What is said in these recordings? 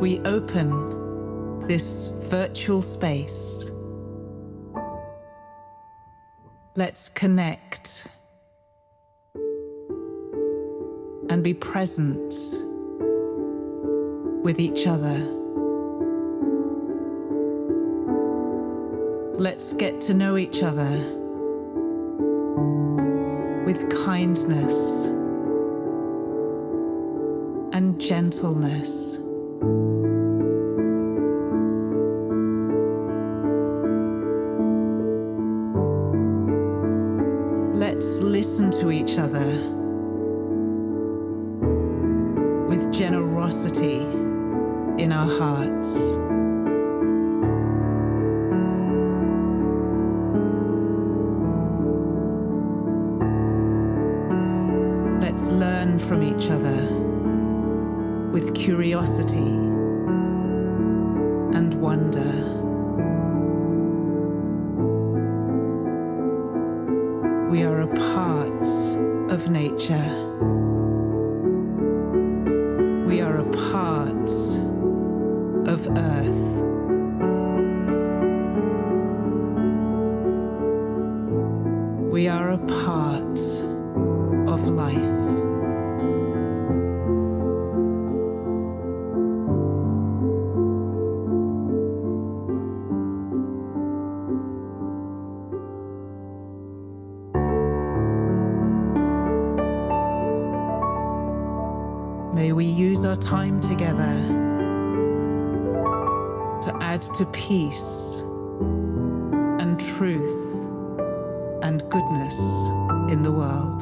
we open this virtual space, let's connect and be present with each other. Let's get to know each other with kindness and gentleness. Let's listen to each other with generosity in our hearts. Let's learn from each other with curiosity and wonder. We are a part of nature. We are a part of Earth. We are a part of life. May we use our time together to add to peace and truth and goodness in the world.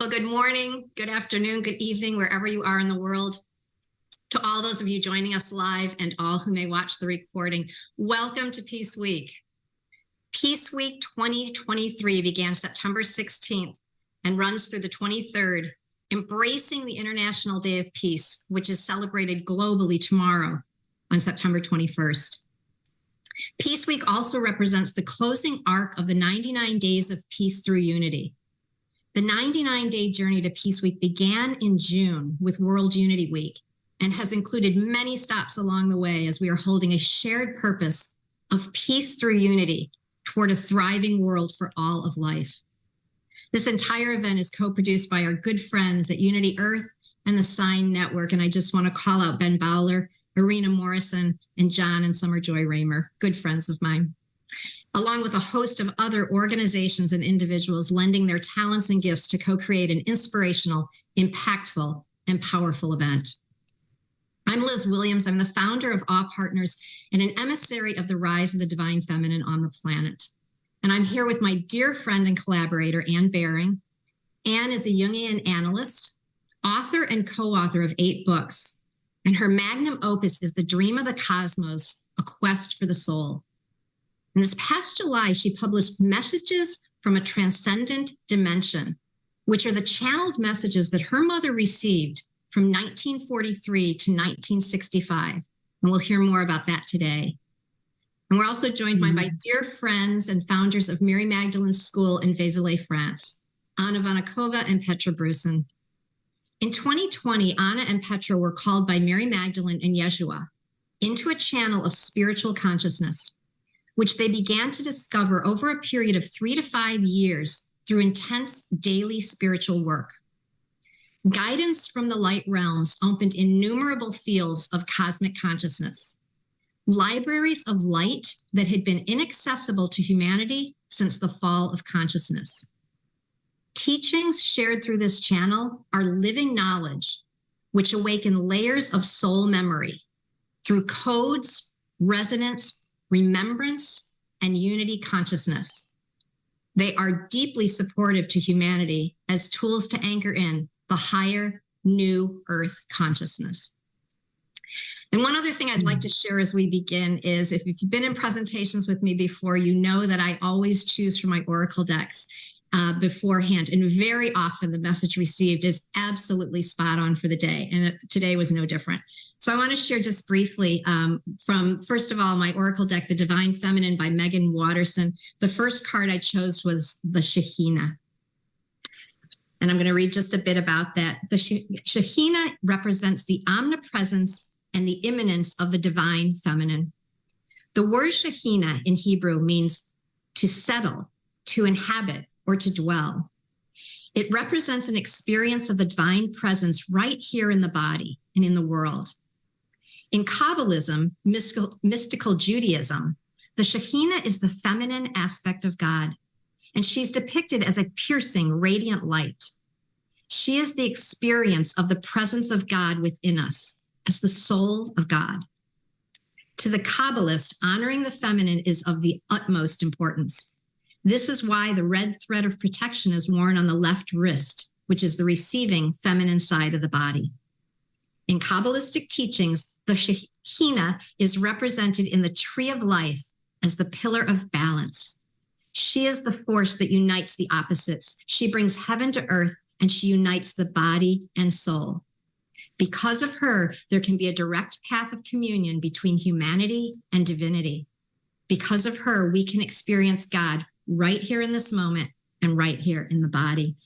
Well, good morning, good afternoon, good evening, wherever you are in the world. To all those of you joining us live and all who may watch the recording, welcome to Peace Week. Peace Week 2023 began September 16th and runs through the 23rd, embracing the International Day of Peace, which is celebrated globally tomorrow on September 21st. Peace Week also represents the closing arc of the 99 days of peace through unity. The 99-day journey to Peace Week began in June with World Unity Week and has included many stops along the way as we are holding a shared purpose of peace through unity toward a thriving world for all of life. This entire event is co-produced by our good friends at Unity Earth and the Sign Network, and I just want to call out Ben Bowler, Irina Morrison, and John and Summer Joy Raymer, good friends of mine, along with a host of other organizations and individuals lending their talents and gifts to co-create an inspirational, impactful, and powerful event. I'm Liz Williams. I'm the founder of Awe Partners and an emissary of the rise of the divine feminine on the planet. And I'm here with my dear friend and collaborator, Anne Baring. Anne is a Jungian analyst, author and co-author of 8 books. And her magnum opus is The Dream of the Cosmos, A Quest for the Soul. And this past July, she published Messages from a Transcendent Dimension, which are the channeled messages that her mother received from 1943 to 1965. And we'll hear more about that today. And we're also joined by my dear friends and founders of Mary Magdalene School in Vézelay, France, Anna Vanikova and Petra Brusin. In 2020, Anna and Petra were called by Mary Magdalene and Yeshua into a channel of spiritual consciousness, which they began to discover over a period of 3 to 5 years through intense daily spiritual work. Guidance from the light realms opened innumerable fields of cosmic consciousness, libraries of light that had been inaccessible to humanity since the fall of consciousness. Teachings shared through this channel are living knowledge, which awaken layers of soul memory through codes, resonance, remembrance, and unity consciousness. They are deeply supportive to humanity as tools to anchor in the higher new earth consciousness. And one other thing I'd like to share as we begin is if you've been in presentations with me before, you know that I always choose from my oracle decks beforehand. And very often the message received is absolutely spot on for the day. And today was no different. So I want to share just briefly from, first of all, my oracle deck, The Divine Feminine by Megan Watterson. The first card I chose was the Shekhinah. And I'm going to read just a bit about that. The Shekhinah represents the omnipresence and the immanence of the divine feminine. The word Shekhinah in Hebrew means to settle, to inhabit, or to dwell. It represents an experience of the divine presence right here in the body and in the world. In Kabbalism, mystical Judaism, the Shekhinah is the feminine aspect of God, and she's depicted as a piercing, radiant light. She is the experience of the presence of God within us as the soul of God. To the Kabbalist, honoring the feminine is of the utmost importance. This is why the red thread of protection is worn on the left wrist, which is the receiving feminine side of the body. In Kabbalistic teachings, the Shekhinah is represented in the tree of life as the pillar of balance. She is the force that unites the opposites. She brings heaven to earth, and she unites the body and soul. Because of her, there can be a direct path of communion between humanity and divinity. Because of her, we can experience God right here in this moment and right here in the body.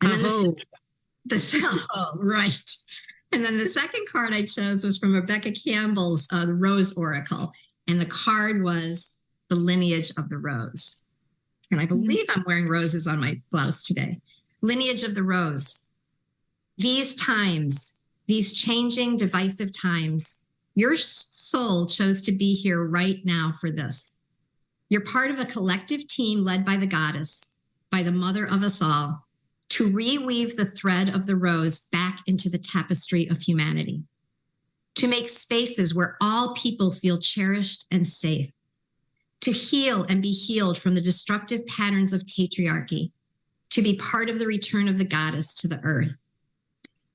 And then right. And then the second card I chose was from Rebecca Campbell's The Rose Oracle. And the card was the lineage of the rose. And I believe I'm wearing roses on my blouse today. Lineage of the rose. These times, these changing, divisive times, your soul chose to be here right now for this. You're part of a collective team led by the goddess, by the mother of us all, to reweave the thread of the rose back into the tapestry of humanity, to make spaces where all people feel cherished and safe, to heal and be healed from the destructive patterns of patriarchy, to be part of the return of the goddess to the earth.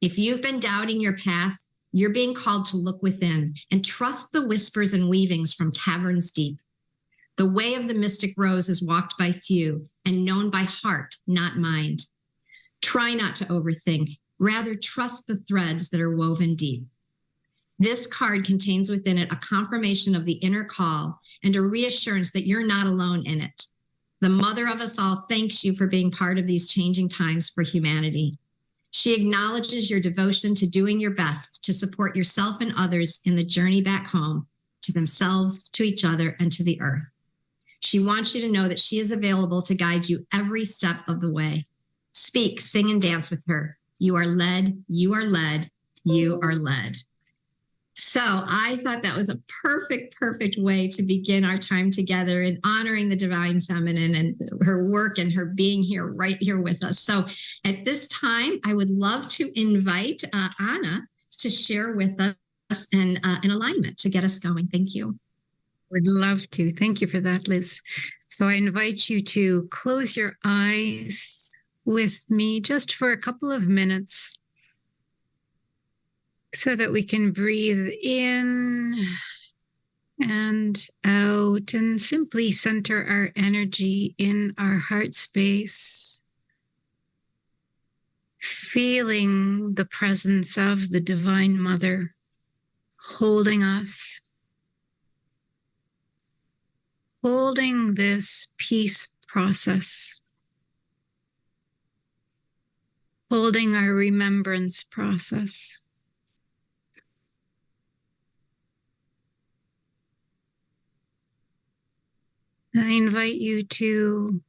If you've been doubting your path, you're being called to look within and trust the whispers and weavings from caverns deep. The way of the mystic rose is walked by few and known by heart, not mind. Try not to overthink. Rather, trust the threads that are woven deep. This card contains within it a confirmation of the inner call and a reassurance that you're not alone in it. The mother of us all thanks you for being part of these changing times for humanity. She acknowledges your devotion to doing your best to support yourself and others in the journey back home, to themselves, to each other, and to the earth. She wants you to know that she is available to guide you every step of the way. Speak, sing, and dance with her. You are led, you are led, you are led. So I thought that was a perfect way to begin our time together in honoring the divine feminine and her work and her being here, right here with us. So at this time, I would love to invite Anna to share with us an alignment to get us going. Thank you. Would love to. Thank you for that, Liz. So I invite you to close your eyes with me just for a couple of minutes, so that we can breathe in and out and simply center our energy in our heart space, feeling the presence of the Divine Mother holding us, holding this peace process, holding our remembrance process. I invite you to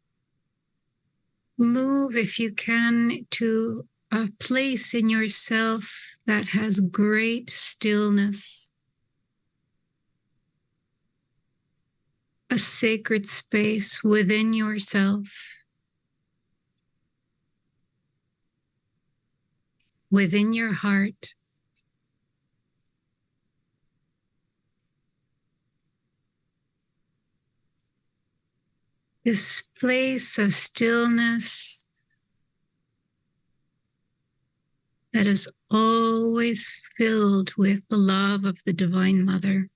move, if you can, to a place in yourself that has great stillness, a sacred space within yourself, within your heart. This place of stillness that is always filled with the love of the Divine Mother.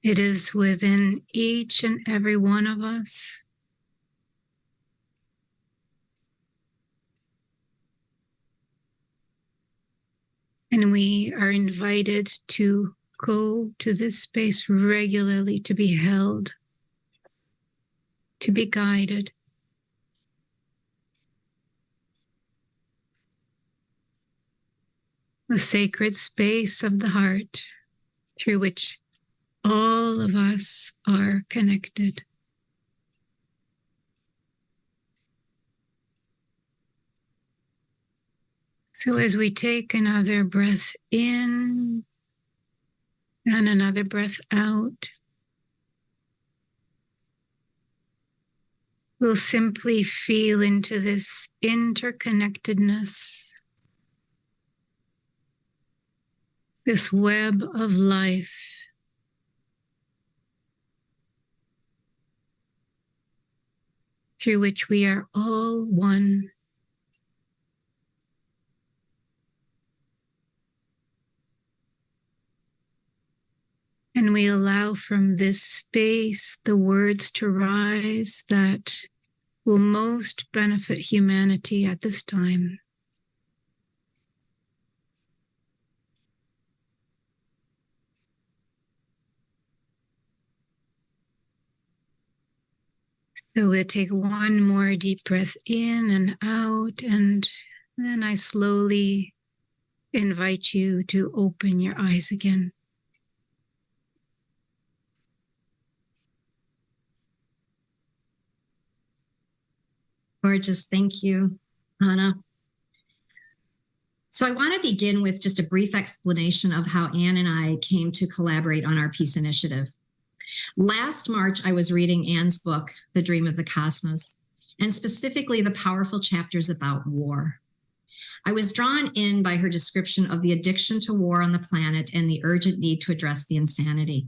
It is within each and every one of us. And we are invited to go to this space regularly, to be held, to be guided. The sacred space of the heart through which all of us are connected. So as we take another breath in and another breath out, we'll simply feel into this interconnectedness, this web of life. Through which we are all one. And we allow from this space the words to rise that will most benefit humanity at this time. So we'll take one more deep breath in and out, and then I slowly invite you to open your eyes again. Gorgeous. Thank you, Anna. So I want to begin with just a brief explanation of how Anne and I came to collaborate on our peace initiative. Last March, I was reading Anne's book, The Dream of the Cosmos, and specifically the powerful chapters about war. I was drawn in by her description of the addiction to war on the planet and the urgent need to address the insanity.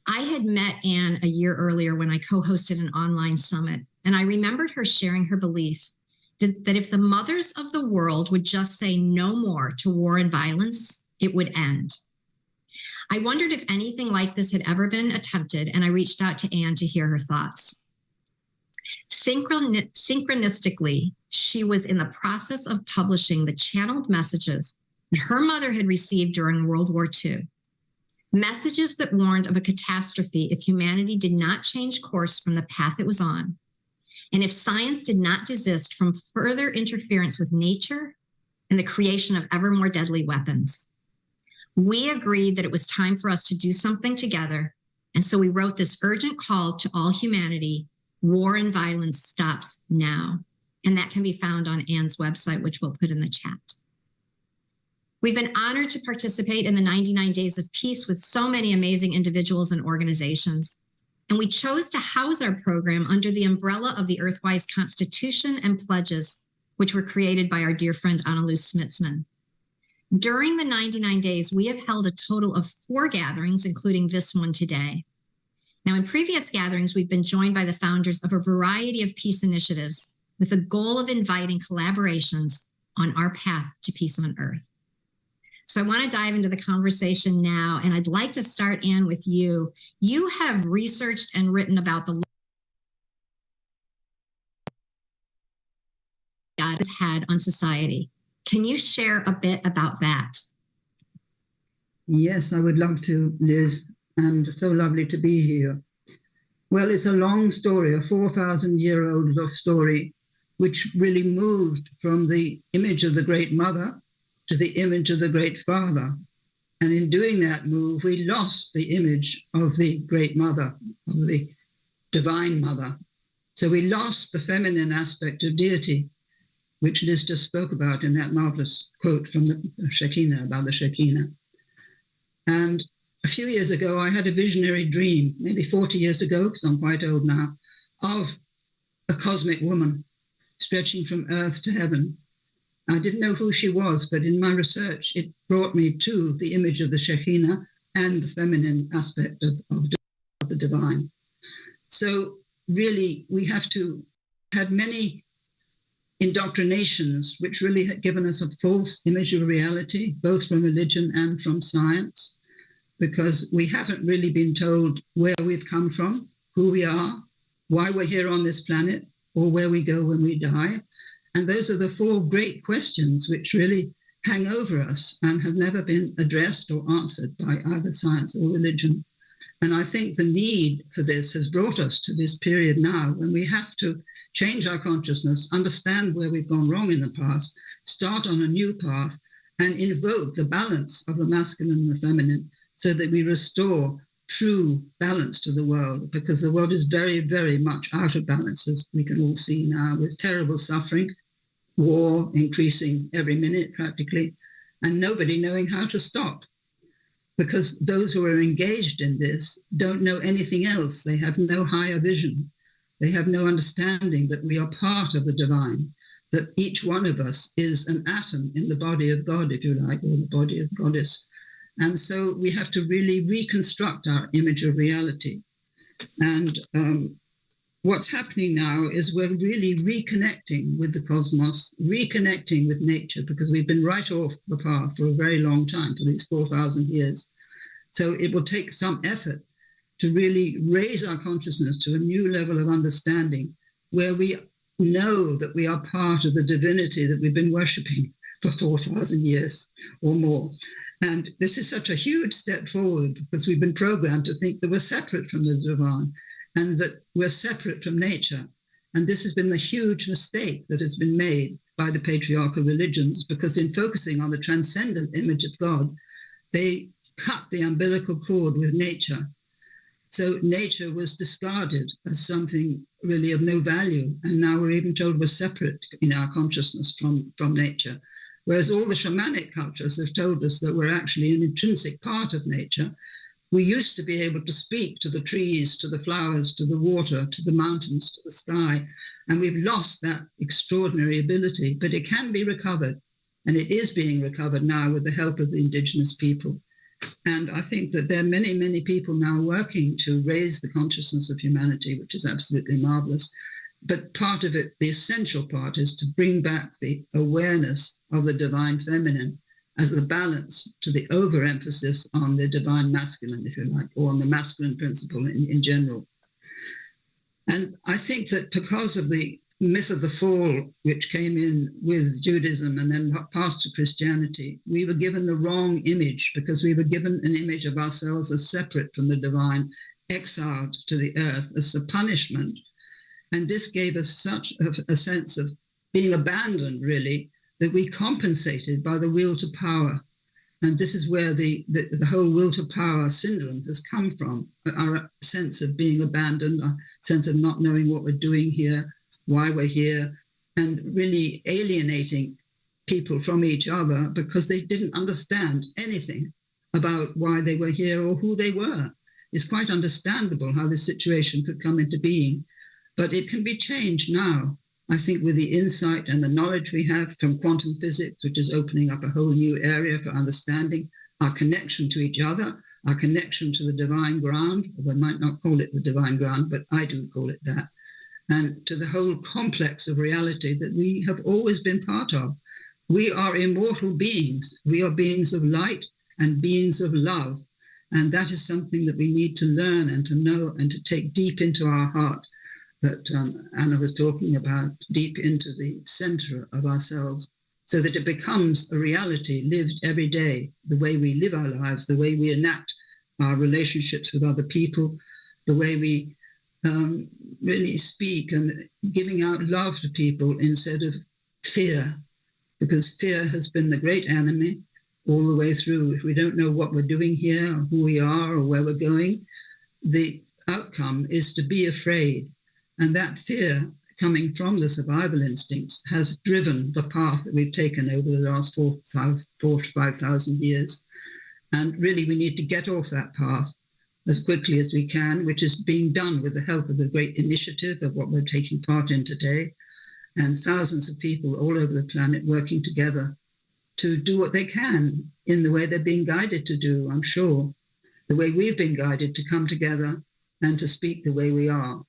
I had met Anne a year earlier when I co-hosted an online summit, and I remembered her sharing her belief that if the mothers of the world would just say no more to war and violence, it would end. I wondered if anything like this had ever been attempted, and I reached out to Anne to hear her thoughts. Synchronistically, she was in the process of publishing the channeled messages that her mother had received during World War II. Messages that warned of a catastrophe if humanity did not change course from the path it was on, and if science did not desist from further interference with nature and the creation of ever more deadly weapons. We agreed that it was time for us to do something together, and so we wrote this urgent call to all humanity: war and violence stops now. And that can be found on Anne's website, which we'll put in the chat. We've been honored to participate in the 99 Days of Peace with so many amazing individuals and organizations. And we chose to house our program under the umbrella of the Earthwise Constitution and pledges, which were created by our dear friend Annalou Smitzman. During the 99 days, we have held a total of 4 gatherings, including this one today. Now, in previous gatherings, we've been joined by the founders of a variety of peace initiatives with the goal of inviting collaborations on our path to peace on Earth. So I want to dive into the conversation now, and I'd like to start, Anne, with you. You have researched and written about the God has had on society. Can you share a bit about that? Yes, I would love to, Liz, and so lovely to be here. Well, it's a long story, a 4,000-year-old love story, which really moved from the image of the Great Mother to the image of the Great Father. And in doing that move, we lost the image of the Great Mother, of the Divine Mother. So we lost the feminine aspect of deity, which Liz just spoke about in that marvelous quote from the Shekinah, about the Shekinah. And a few years ago, I had a visionary dream, maybe 40 years ago, because I'm quite old now, of a cosmic woman stretching from earth to heaven. I didn't know who she was, but in my research, it brought me to the image of the Shekinah and the feminine aspect of the divine. So really, we have to had many indoctrinations which really had given us a false image of reality, both from religion and from science, because we haven't really been told where we've come from, who we are, why we're here on this planet, or where we go when we die. And those are the four great questions which really hang over us and have never been addressed or answered by either science or religion. And I think the need for this has brought us to this period now when we have to change our consciousness, understand where we've gone wrong in the past, start on a new path, and invoke the balance of the masculine and the feminine so that we restore true balance to the world, because the world is very, very much out of balance, as we can all see now, with terrible suffering, war increasing every minute practically, and nobody knowing how to stop. Because those who are engaged in this don't know anything else. They have no higher vision. They have no understanding that we are part of the divine, that each one of us is an atom in the body of God, if you like, or the body of Goddess. And so we have to really reconstruct our image of reality. And what's happening now is we're really reconnecting with the cosmos, reconnecting with nature, because we've been right off the path for a very long time, for these 4,000 years. So it will take some effort to really raise our consciousness to a new level of understanding where we know that we are part of the divinity that we've been worshipping for 4,000 years or more. And this is such a huge step forward because we've been programmed to think that we're separate from the divine and that we're separate from nature. And this has been the huge mistake that has been made by the patriarchal religions, because in focusing on the transcendent image of God, they cut the umbilical cord with nature. So nature was discarded as something really of no value. And now we're even told we're separate in our consciousness from nature. Whereas all the shamanic cultures have told us that we're actually an intrinsic part of nature. We used to be able to speak to the trees, to the flowers, to the water, to the mountains, to the sky. And we've lost that extraordinary ability, but it can be recovered. And it is being recovered now with the help of the indigenous people. And I think that there are many, many people now working to raise the consciousness of humanity, which is absolutely marvelous. But part of it, the essential part, is to bring back the awareness of the divine feminine as the balance to the overemphasis on the divine masculine, if you like, or on the masculine principle in general. And I think that because of the myth of the fall, which came in with Judaism and then passed to Christianity, we were given the wrong image, because we were given an image of ourselves as separate from the divine, exiled to the earth as a punishment. And this gave us such a sense of being abandoned, really, that we compensated by the will to power. And this is where the whole will to power syndrome has come from, our sense of being abandoned, our sense of not knowing what we're doing here, why we're here, and really alienating people from each other because they didn't understand anything about why they were here or who they were. It's quite understandable how this situation could come into being, but it can be changed now, I think, with the insight and the knowledge we have from quantum physics, which is opening up a whole new area for understanding our connection to each other, our connection to the divine ground. We might not call it the divine ground, but I do call it that. And to the whole complex of reality that we have always been part of. We are immortal beings. We are beings of light and beings of love. And that is something that we need to learn and to know and to take deep into our heart, that Anna was talking about, deep into the center of ourselves, so that it becomes a reality lived every day, the way we live our lives, the way we enact our relationships with other people, the way we really speak and giving out love to people instead of fear, because fear has been the great enemy all the way through. If we don't know what we're doing here, or who we are, or where we're going, the outcome is to be afraid. And that fear coming from the survival instincts has driven the path that we've taken over the last 4,000 to 5,000 years. And really, we need to get off that path as quickly as we can, which is being done with the help of the great initiative of what we're taking part in today, and thousands of people all over the planet working together to do what they can in the way they're being guided to do, I'm sure, the way we've been guided to come together and to speak the way we are.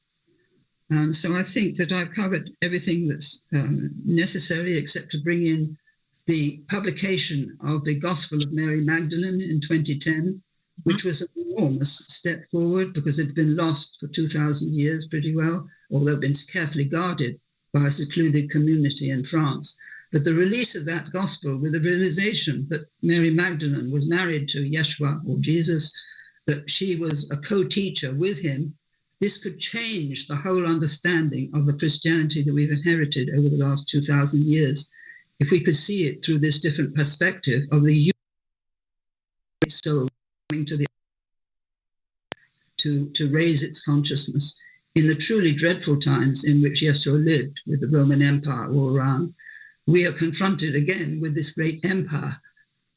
So I think that I've covered everything that's necessary, except to bring in the publication of the Gospel of Mary Magdalene in 2010, which was an enormous step forward because it had been lost for 2,000 years pretty well, although been carefully guarded by a secluded community in France. But the release of that gospel with the realization that Mary Magdalene was married to Yeshua or Jesus, that she was a co-teacher with him, this could change the whole understanding of the Christianity that we've inherited over the last 2,000 years. If we could see it through this different perspective of the human soul coming to the to raise its consciousness in the truly dreadful times in which Yeshua lived with the Roman Empire all around, we are confronted again with this great empire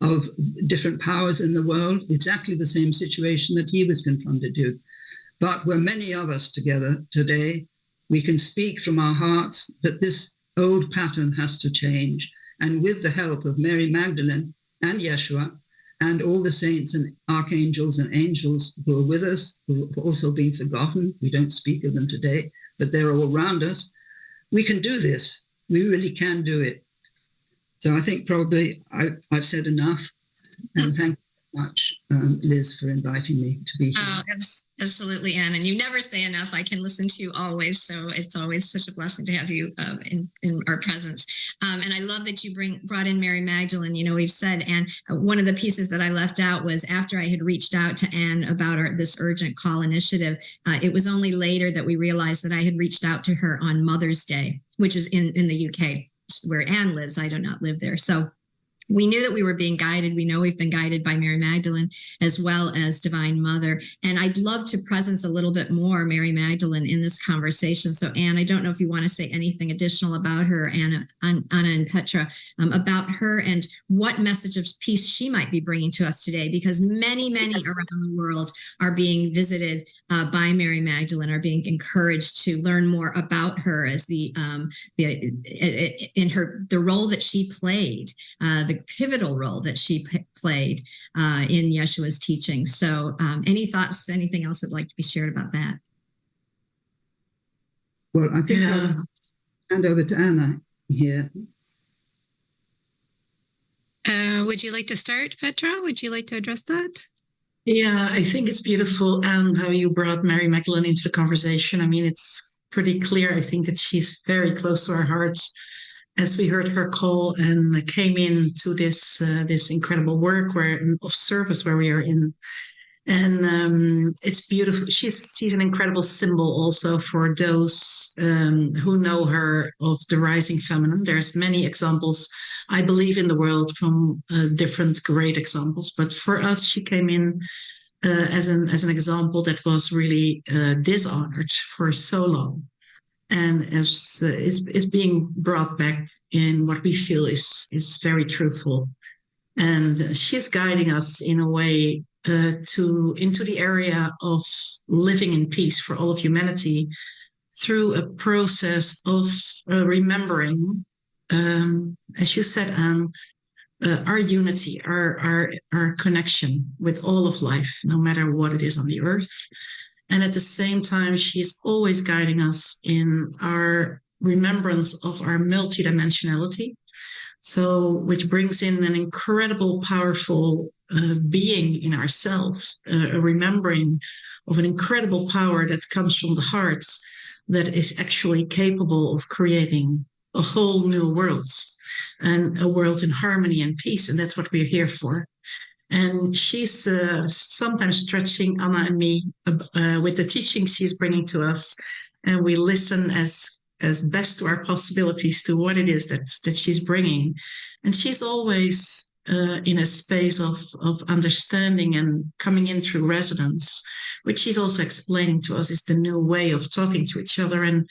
of different powers in the world, exactly the same situation that he was confronted with. But where many of us together today, we can speak from our hearts that this old pattern has to change. And with the help of Mary Magdalene and Yeshua and all the saints and archangels and angels who are with us, who have also been forgotten, we don't speak of them today, but they're all around us, we can do this. We really can do it. So I think probably I've said enough. And thank you very much, Liz, for inviting me to be here. Oh, absolutely, Anne. And you never say enough. I can listen to you always. So it's always such a blessing to have you in our presence. And I love that you brought in Mary Magdalene. You know, we've said, and one of the pieces that I left out was after I had reached out to Anne about this urgent call initiative, it was only later that we realized that I had reached out to her on Mother's Day, which is in the UK, where Anne lives. I do not live there. So we knew that we were being guided. We know we've been guided by Mary Magdalene as well as Divine Mother. And I'd love to presence a little bit more Mary Magdalene in this conversation. So Anne, I don't know if you want to say anything additional about her, Anna and Petra, about her and what message of peace she might be bringing to us today, because many around the world are being visited by Mary Magdalene, are being encouraged to learn more about her as the role that she played, the pivotal role that she played in Yeshua's teaching. So any thoughts, anything else that'd like to be shared about that? Well, I think I'll hand over to Anna here. Would you like to start, Petra? Would you like to address that? Yeah, I think it's beautiful, Anne, how you brought Mary Magdalene into the conversation. I mean, it's pretty clear, I think, that she's very close to our hearts. As we heard her call and came into this incredible work of service where we are in, and it's beautiful. She's an incredible symbol also for those who know her of the rising feminine. There's many examples, I believe, in the world from different great examples, but for us, she came in as an example that was really dishonored for so long. And is being brought back in what we feel is very truthful, and she's guiding us in a way into the area of living in peace for all of humanity through a process of remembering, as you said, Anne, our unity, our connection with all of life, no matter what it is on the earth. And at the same time, she's always guiding us in our remembrance of our multidimensionality. So, which brings in an incredible, powerful being in ourselves, a remembering of an incredible power that comes from the heart that is actually capable of creating a whole new world, and a world in harmony and peace. And that's what we're here for. And she's sometimes stretching Anna and me with the teachings she's bringing to us, and we listen as best to our possibilities to what it is that she's bringing. And she's always in a space of understanding and coming in through resonance, which she's also explaining to us is the new way of talking to each other. And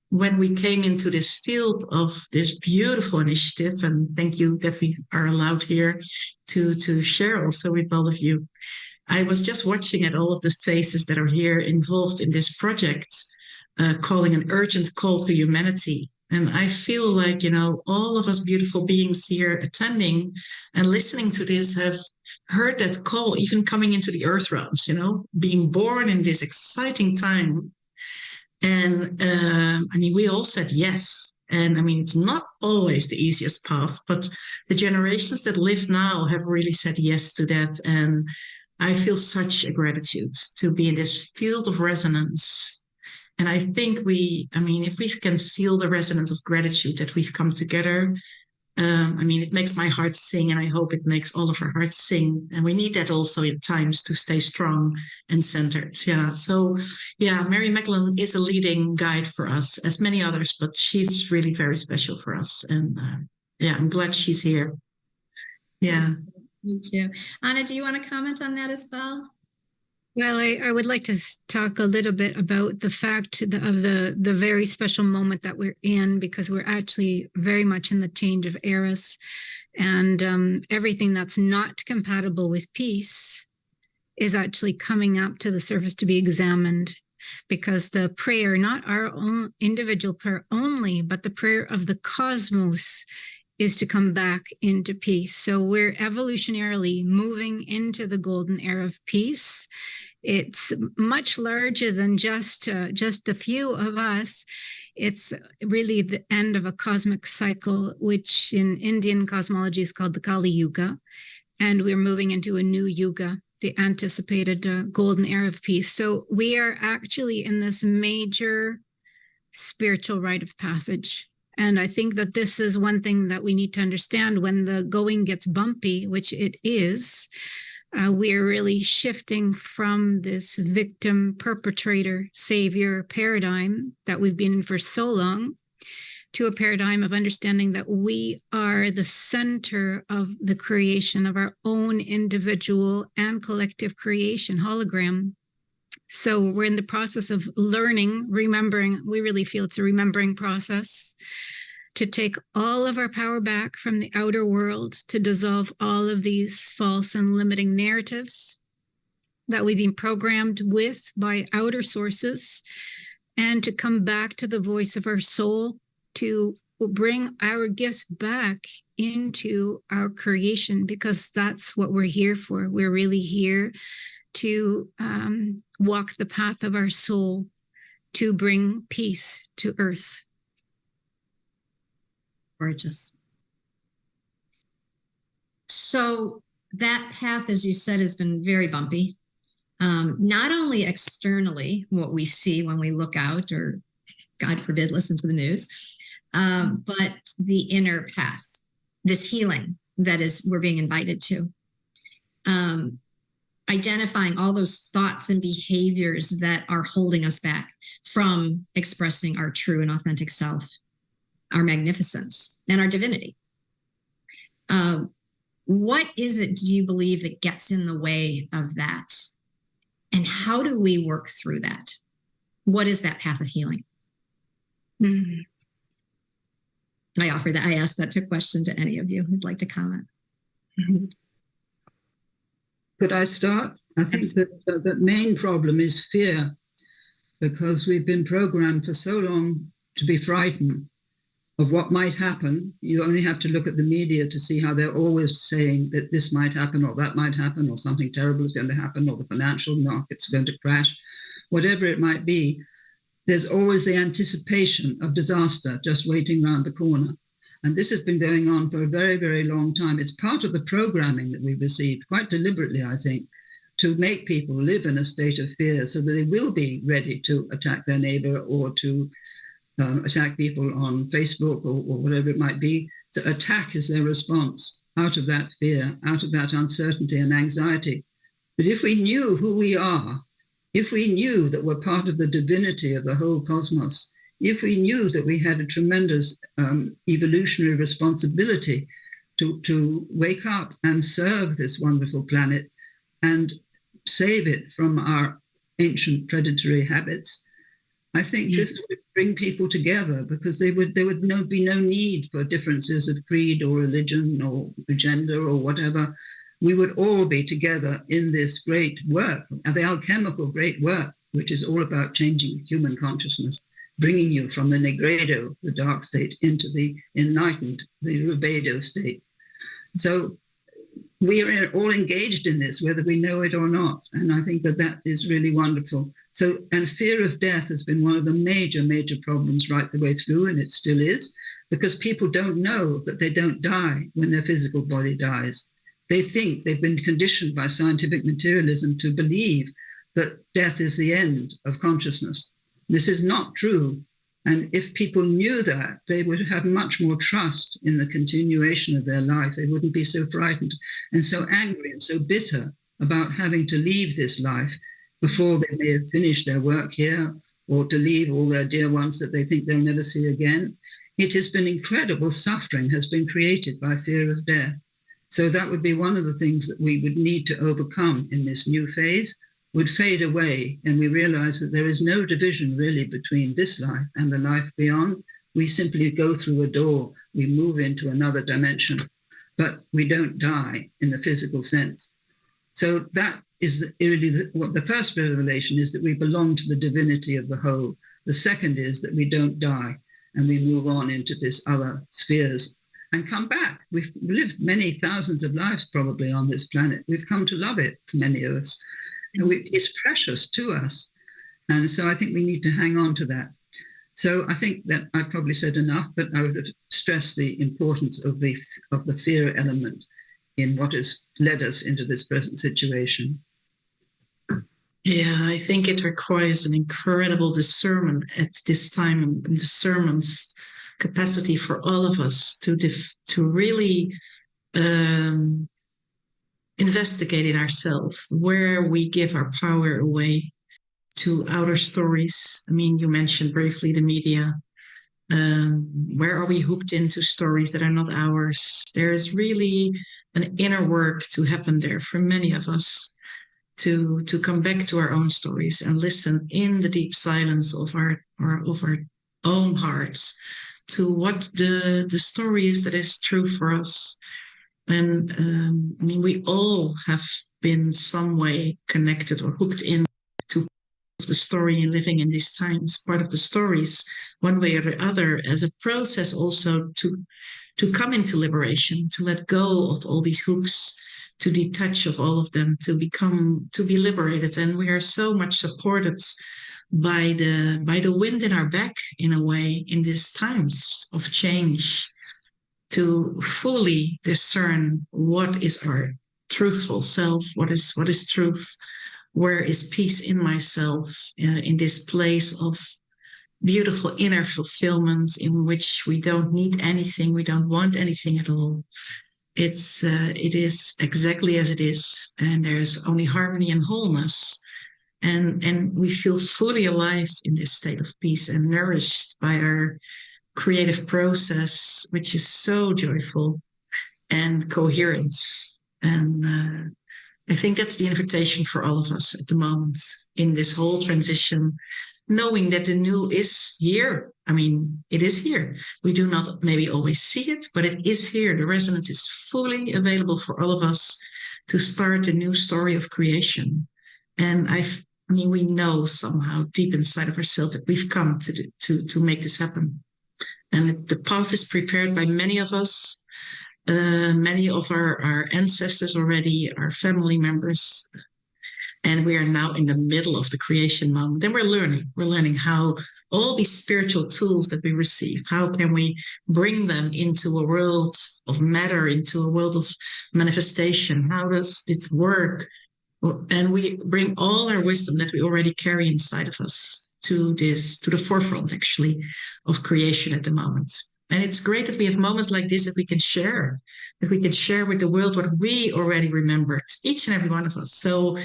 when we came into this field of this beautiful initiative, and thank you that we are allowed here to share also with all of you, I was just watching at all of the faces that are here involved in this project, calling an urgent call to humanity. And I feel like, all of us beautiful beings here attending and listening to this have heard that call, even coming into the earth realms, being born in this exciting time And I mean, we all said yes. And I mean, it's not always the easiest path, but the generations that live now have really said yes to that. And I feel such a gratitude to be in this field of resonance. And I think if we can feel the resonance of gratitude that we've come together, it makes my heart sing, and I hope it makes all of our hearts sing. And we need that also at times to stay strong and centered. Yeah. So, yeah, Mary Magdalene is a leading guide for us, as many others, but she's really very special for us. And I'm glad she's here. Yeah. Me too. Anna, do you want to comment on that as well? Well, I would like to talk a little bit about the fact of the very special moment that we're in, because we're actually very much in the change of eras, and everything that's not compatible with peace is actually coming up to the surface to be examined, because the prayer, not our own individual prayer only, but the prayer of the cosmos, is to come back into peace. So we're evolutionarily moving into the golden era of peace. It's much larger than just a few of us. It's really the end of a cosmic cycle, which in Indian cosmology is called the Kali Yuga. And we're moving into a new Yuga, the anticipated golden era of peace. So we are actually in this major spiritual rite of passage. And I think that this is one thing that we need to understand when the going gets bumpy, which it is. We're really shifting from this victim, perpetrator, savior paradigm that we've been in for so long to a paradigm of understanding that we are the center of the creation of our own individual and collective creation hologram. So we're in the process of learning, remembering. We really feel it's a remembering process to take all of our power back from the outer world, to dissolve all of these false and limiting narratives that we've been programmed with by outer sources, and to come back to the voice of our soul, to bring our gifts back into our creation, because that's what we're here for. We're really here to walk the path of our soul, to bring peace to earth. Gorgeous. So that path, as you said, has been very bumpy. Not only externally, what we see when we look out, or God forbid, listen to the news, but the inner path, this healing that we're being invited to. Identifying all those thoughts and behaviors that are holding us back from expressing our true and authentic self, our magnificence, and our divinity. What is it, do you believe, that gets in the way of that? And how do we work through that? What is that path of healing? Mm-hmm. I asked that question to any of you who'd like to comment. Mm-hmm. Could I start? I think that the main problem is fear, because we've been programmed for so long to be frightened of what might happen. You only have to look at the media to see how they're always saying that this might happen, or that might happen, or something terrible is going to happen, or the financial market's going to crash, whatever it might be. There's always the anticipation of disaster just waiting around the corner. And this has been going on for a very, very long time. It's part of the programming that we've received, quite deliberately, I think, to make people live in a state of fear so that they will be ready to attack their neighbor, or to attack people on Facebook, or whatever it might be. So attack is their response out of that fear, out of that uncertainty and anxiety. But if we knew who we are, if we knew that we're part of the divinity of the whole cosmos, if we knew that we had a tremendous evolutionary responsibility to wake up and serve this wonderful planet and save it from our ancient predatory habits, I think this would bring people together, because there would be no need for differences of creed or religion or gender or whatever. We would all be together in this great work, the alchemical great work, which is all about changing human consciousness, bringing you from the negredo, the dark state, into the enlightened, the rubedo state. So we are all engaged in this, whether we know it or not. And I think that that is really wonderful. So, and fear of death has been one of the major, major problems right the way through, and it still is, because people don't know that they don't die when their physical body dies. They think they've been conditioned by scientific materialism to believe that death is the end of consciousness. This is not true. And if people knew that, they would have much more trust in the continuation of their life. They wouldn't be so frightened and so angry and so bitter about having to leave this life before they may have finished their work here, or to leave all their dear ones that they think they'll never see again. It has been incredible suffering has been created by fear of death. So that would be one of the things that we would need to overcome in this new phase, would fade away, and we realize that there is no division really between this life and the life beyond. We simply go through a door, we move into another dimension, but we don't die in the physical sense. So that is really what the first revelation is, that we belong to the divinity of the whole. The second is that we don't die and we move on into this other spheres and come back. We've lived many thousands of lives probably on this planet. We've come to love it, many of us. It's precious to us. And so I think we need to hang on to that. So I think that I probably said enough, but I would have stressed the importance of the fear element in what has led us into this present situation. Yeah, I think it requires an incredible discernment at this time, and discernment's capacity for all of us to really investigate in ourselves where we give our power away to outer stories. I mean, you mentioned briefly the media. Where are we hooked into stories that are not ours? There is really an inner work to happen there for many of us to come back to our own stories and listen in the deep silence of our own hearts to what the story is that is true for us. And I mean, we all have been some way connected or hooked in to the story and living in these times, part of the stories, one way or the other, as a process also to come into liberation, to let go of all these hooks, to detach of all of them, to be liberated. And we are so much supported by the wind in our back, in a way, in these times of change, to fully discern what is our truthful self, what is truth, where is peace in myself, in this place of beautiful inner fulfillment in which we don't need anything, we don't want anything at all. It is exactly as it is, and there's only harmony and wholeness, and we feel fully alive in this state of peace and nourished by our creative process, which is so joyful and coherent. And I think that's the invitation for all of us at the moment in this whole transition, knowing that the new is here. I mean, it is here. We do not maybe always see it, but it is here. The resonance is fully available for all of us to start a new story of creation. And I mean, we know somehow deep inside of ourselves that we've come to make this happen. And the path is prepared by many of us, many of our ancestors already, our family members. And we are now in the middle of the creation moment. And we're learning how all these spiritual tools that we receive, how can we bring them into a world of matter, into a world of manifestation? How does this work? And we bring all our wisdom that we already carry inside of us to the forefront, actually, of creation at the moment. And it's great that we have moments like this that we can share with the world what we already remembered, each and every one of us. So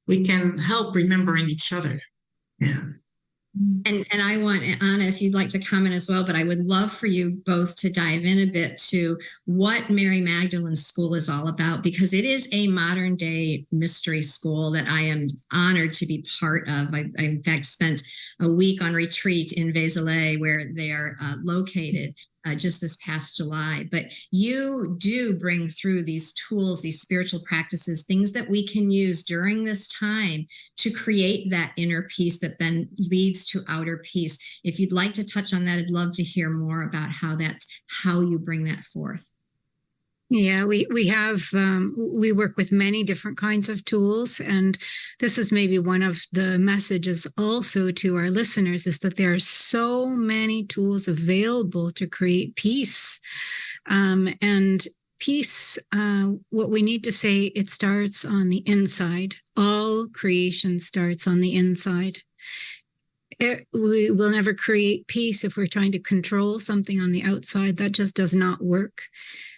we can help remembering each other. Yeah. And I want, Anna, if you'd like to comment as well, but I would love for you both to dive in a bit to what Mary Magdalene's school is all about, because it is a modern day mystery school that I am honored to be part of. I in fact, spent a week on retreat in Vézelay, where they are located. Just this past July. But you do bring through these tools, these spiritual practices, things that we can use during this time to create that inner peace that then leads to outer peace. If you'd like to touch on that, I'd love to hear more about how you bring that forth. Yeah, we have we work with many different kinds of tools, and this is maybe one of the messages also to our listeners, is that there are so many tools available to create peace. And peace, what we need to say, it starts on the inside. All creation starts on the inside. We will never create peace if we're trying to control something on the outside. That just does not work.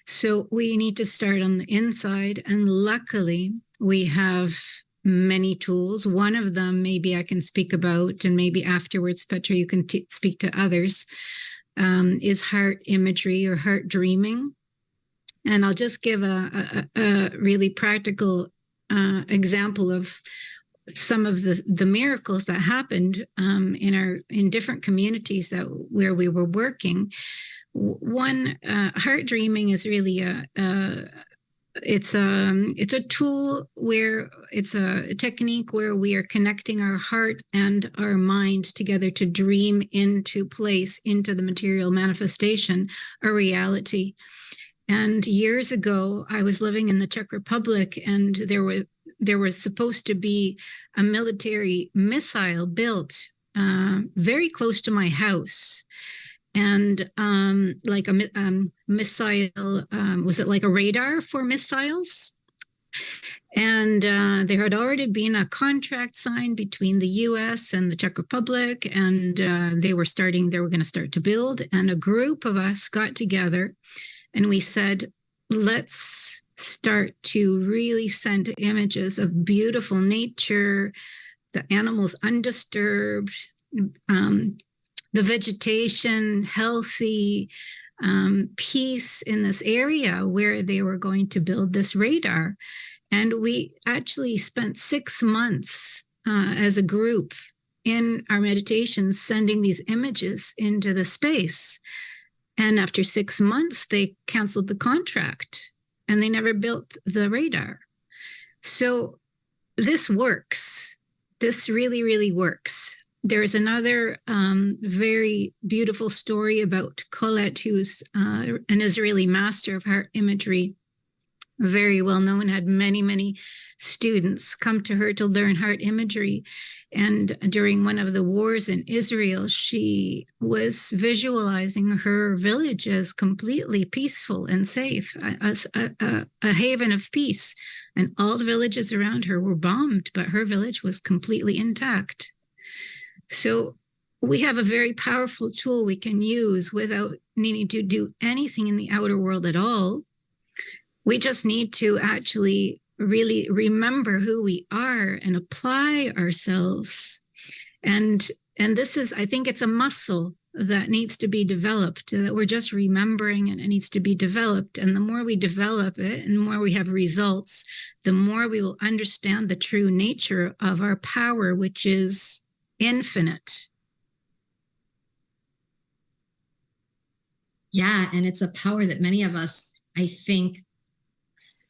So we need to start on the inside. And luckily, we have many tools. One of them, maybe I can speak about, and maybe afterwards, Petra, you can speak to others, is heart imagery or heart dreaming. And I'll just give a really practical example of some of the miracles that happened in different communities where we were working. One, heart dreaming is really it's a tool where it's a technique where we are connecting our heart and our mind together to dream into place, into the material manifestation, a reality. And years ago, I was living in the Czech Republic, and there was supposed to be a military missile built very close to my house. And like a missile, was it like a radar for missiles? And there had already been a contract signed between the US and the Czech Republic, and they were going to start to build. And a group of us got together and we said, let's start to really send images of beautiful nature, the animals undisturbed, the vegetation healthy, peace in this area where they were going to build this radar. And we actually spent 6 months as a group in our meditations sending these images into the space. And after 6 months, they canceled the contract and they never built the radar. So this works. This really, really works. There's another very beautiful story about Colette, who's an Israeli master of heart imagery, very well known, had many, many students come to her to learn heart imagery. And during one of the wars in Israel, she was visualizing her village as completely peaceful and safe, as a haven of peace. And all the villages around her were bombed, but her village was completely intact. So we have a very powerful tool we can use without needing to do anything in the outer world at all. We just need to actually really remember who we are and apply ourselves. And this is, I think it's a muscle that needs to be developed, that we're just remembering, and it needs to be developed. And the more we develop it and the more we have results, the more we will understand the true nature of our power, which is infinite. Yeah, and it's a power that many of us, I think,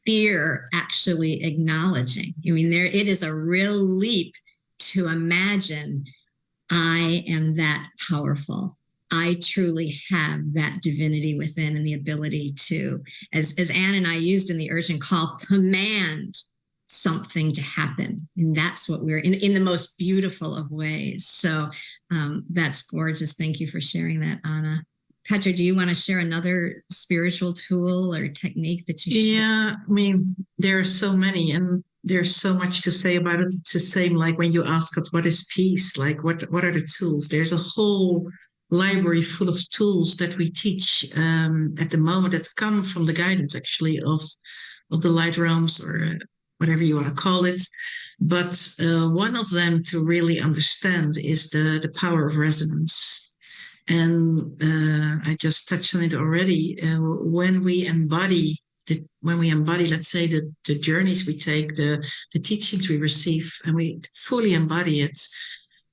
fear actually acknowledging. I mean, it is a real leap to imagine I am that powerful. I truly have that divinity within and the ability to, as Anne and I used in the urgent call, command something to happen. And that's what we're in the most beautiful of ways. So that's gorgeous. Thank you for sharing that, Anna. Petra, do you want to share another spiritual tool or technique that you share? Yeah, I mean, there are so many, and there's so much to say about it. It's the same like when you ask us, what is peace? Like, what are the tools? There's a whole library full of tools that we teach at the moment that come from the guidance, actually, of the light realms, or whatever you want to call it. But one of them to really understand is the power of resonance. And I just touched on it already. When we embody, let's say, the journeys we take, the teachings we receive, and we fully embody it,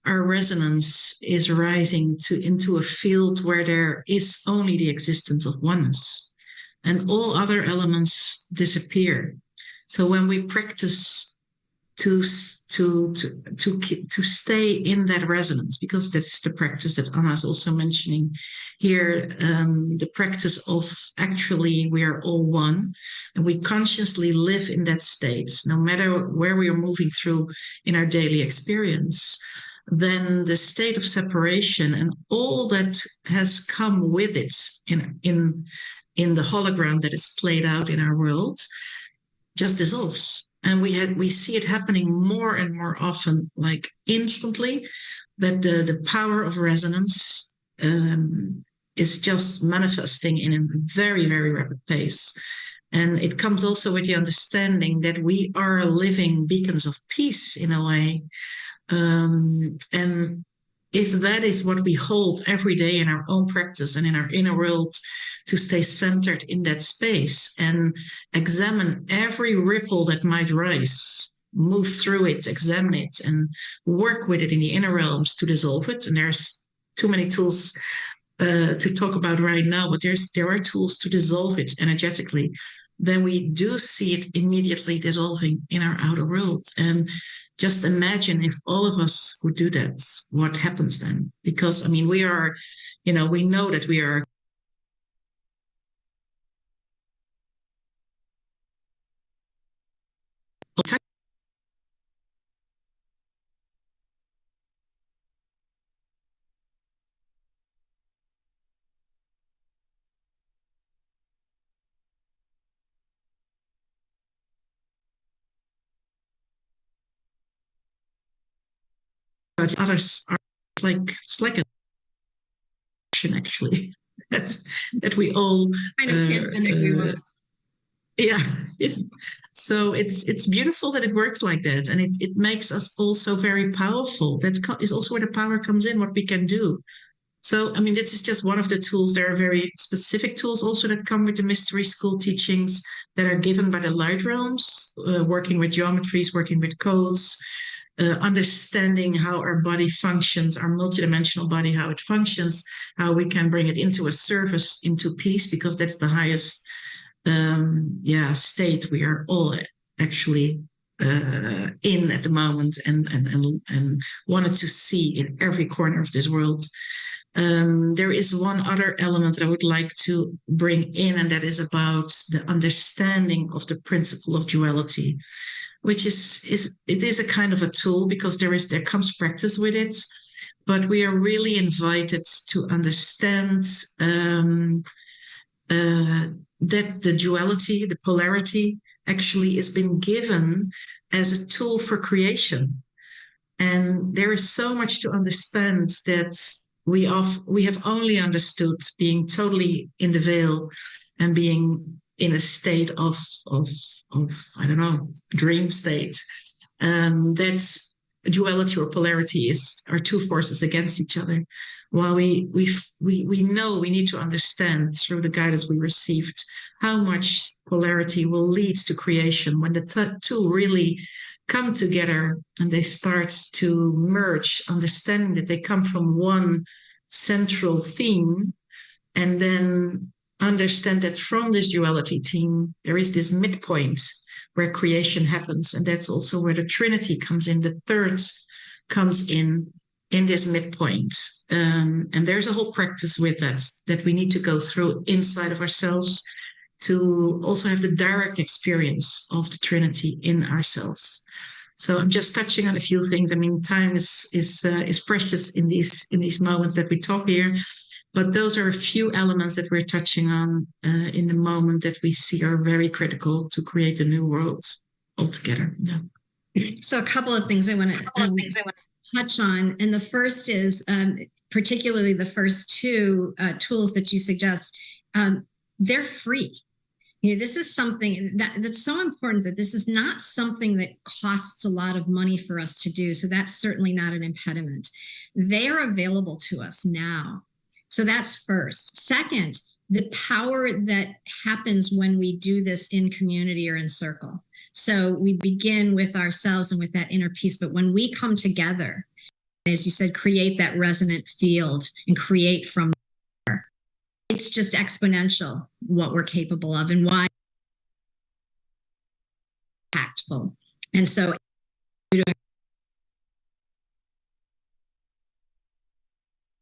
our resonance is rising into a field where there is only the existence of oneness, and all other elements disappear. So when we practice to to stay in that resonance, because that's the practice that Anna is also mentioning here. The practice of actually we are all one, and we consciously live in that state, no matter where we are moving through in our daily experience. Then the state of separation and all that has come with it in the hologram that is played out in our world just dissolves. And we see it happening more and more often, like instantly, that the power of resonance is just manifesting in a very, very rapid pace. And it comes also with the understanding that we are living beacons of peace in a way. And if that is what we hold every day in our own practice and in our inner world, to stay centered in that space and examine every ripple that might rise, move through it, examine it, and work with it in the inner realms to dissolve it. And there's too many tools to talk about right now, but there are tools to dissolve it energetically. Then we do see it immediately dissolving in our outer world. And just imagine if all of us would do that, what happens then? Because, I mean, we are, we know that we are but others are it's like a action actually that we all yeah. So it's beautiful that it works like that, and it makes us also very powerful. That is also where the power comes in, what we can do. So, I mean, this is just one of the tools. There are very specific tools also that come with the mystery school teachings that are given by the light realms, working with geometries, working with codes, understanding how our body functions, our multidimensional body, how it functions, how we can bring it into a service, into peace, because that's the highest state we are all actually in at the moment, and wanted to see in every corner of this world. There is one other element that I would like to bring in, and that is about the understanding of the principle of duality, which is a kind of a tool, because there comes practice with it, but we are really invited to understand that the duality, the polarity, actually is been given as a tool for creation. And there is so much to understand that we have only understood being totally in the veil and being in a state of I don't know, dream state. That's duality or polarity are two forces against each other. While we know we need to understand through the guidance we received how much polarity will lead to creation when the two really come together and they start to merge, understanding that they come from one central theme, and then understand that from this duality theme there is this midpoint where creation happens, and that's also where the Trinity comes in. The third comes in this midpoint. And there's a whole practice with that we need to go through inside of ourselves to also have the direct experience of the Trinity in ourselves. So I'm just touching on a few things. I mean, time is precious in these moments that we talk here, but those are a few elements that we're touching on in the moment that we see are very critical to create a new world altogether. Yeah. So a couple of things I want to touch on, and the first is particularly the first two tools that you suggest. They're free. This is something that's so important, that this is not something that costs a lot of money for us to do. So that's certainly not an impediment. They are available to us now. So that's first. Second, the power that happens when we do this in community or in circle. So we begin with ourselves and with that inner peace, but when we come together, as you said, create that resonant field and create from there, it's just exponential what we're capable of and why impactful. And so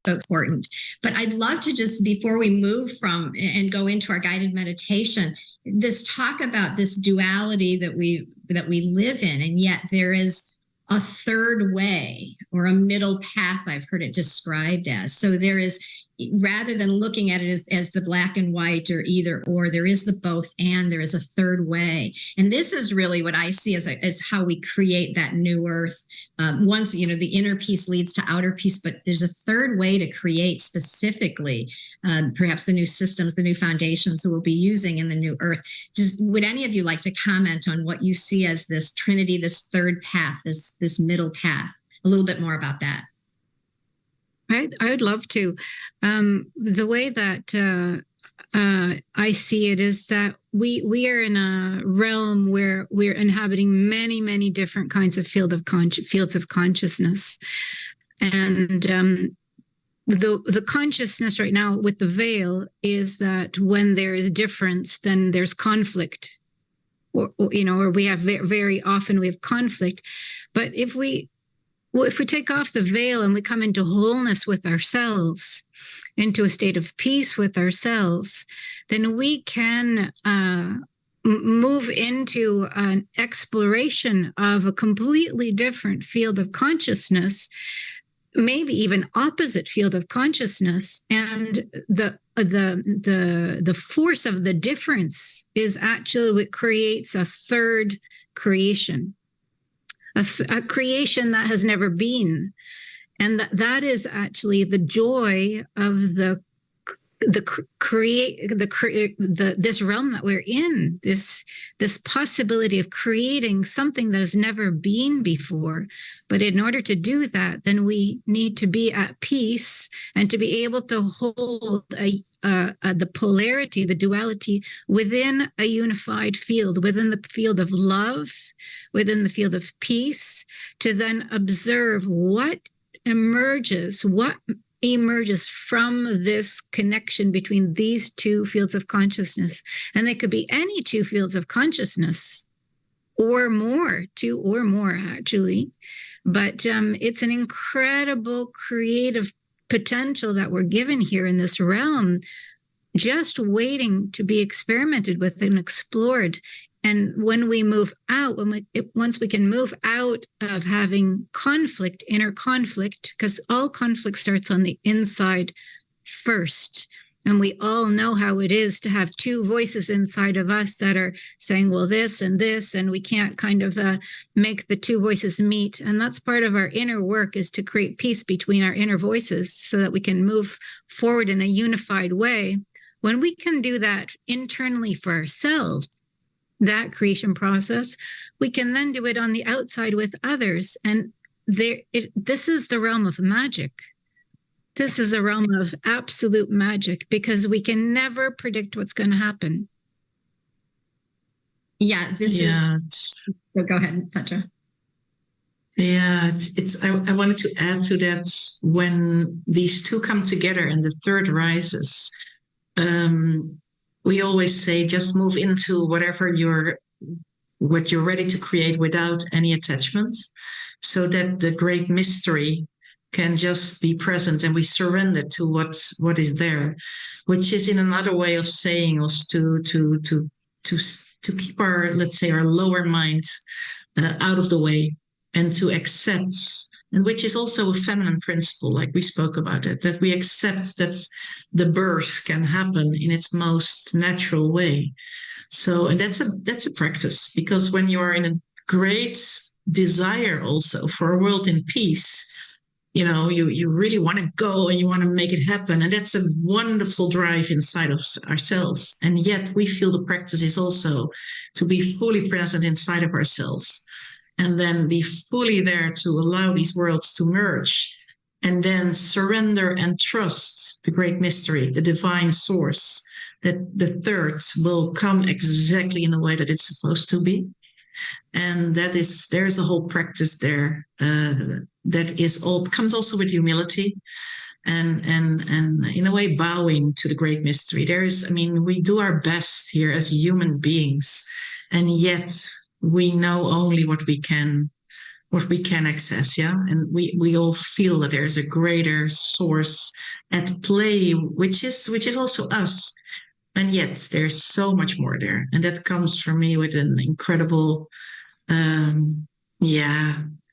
so important. But I'd love to just, before we move from and go into our guided meditation, this talk about this duality that we live in, and yet there is a third way or a middle path, I've heard it described as. So there is, rather than looking at it as the black and white or either or, there is the both and, there is a third way. And this is really what I see as how we create that new earth. Once, the inner peace leads to outer peace, but there's a third way to create specifically, perhaps the new systems, the new foundations that we'll be using in the new earth. Would any of you like to comment on what you see as this trinity, this third path, this middle path? A little bit more about that. I'd love to. The way that I see it is that we are in a realm where we're inhabiting many, many different kinds of fields of consciousness, and the consciousness right now with the veil is that when there is difference, then there's conflict, or we have very often we have conflict. But if we take off the veil and we come into wholeness with ourselves, into a state of peace with ourselves, then we can move into an exploration of a completely different field of consciousness, maybe even opposite field of consciousness. And the force of the difference is actually what creates a third creation. A creation that has never been, and that is actually the joy of this realm that we're in. This possibility of creating something that has never been before. But in order to do that, then we need to be at peace and to be able to hold the polarity, the duality within a unified field, within the field of love, within the field of peace, to then observe what emerges from this connection between these two fields of consciousness. And they could be any two fields of consciousness or more, two or more actually. But it's an incredible creative potential that we're given here in this realm, just waiting to be experimented with and explored. And when we move out, once we can move out of having conflict, inner conflict, because all conflict starts on the inside first. And we all know how it is to have two voices inside of us that are saying, well, this, and we can't kind of make the two voices meet. And that's part of our inner work, is to create peace between our inner voices so that we can move forward in a unified way. When we can do that internally for ourselves, that creation process, we can then do it on the outside with others. And this is the realm of magic. This is a realm of absolute magic, because we can never predict what's going to happen. Yeah, so go ahead, Petra. Yeah, I wanted to add to that, when these two come together and the third rises, we always say, just move into what you're ready to create without any attachment, so that the great mystery can just be present and we surrender to what is there, which is in another way of saying also to keep our, let's say, our lower mind out of the way, and to accept, and which is also a feminine principle, like we spoke about it, that we accept that the birth can happen in its most natural way. So, and that's a practice, because when you are in a great desire also for a world in peace, you really want to go and you want to make it happen. And that's a wonderful drive inside of ourselves. And yet we feel the practice is also to be fully present inside of ourselves, and then be fully there to allow these worlds to merge, and then surrender and trust the great mystery, the divine source, that the third will come exactly in the way that it's supposed to be. And there's a whole practice there that comes also with humility, and in a way bowing to the great mystery. We do our best here as human beings, and yet we know only what we can what we can access, yeah? And we all feel that there's a greater source at play, which is also us. And yet there's so much more there. And that comes from me with an incredible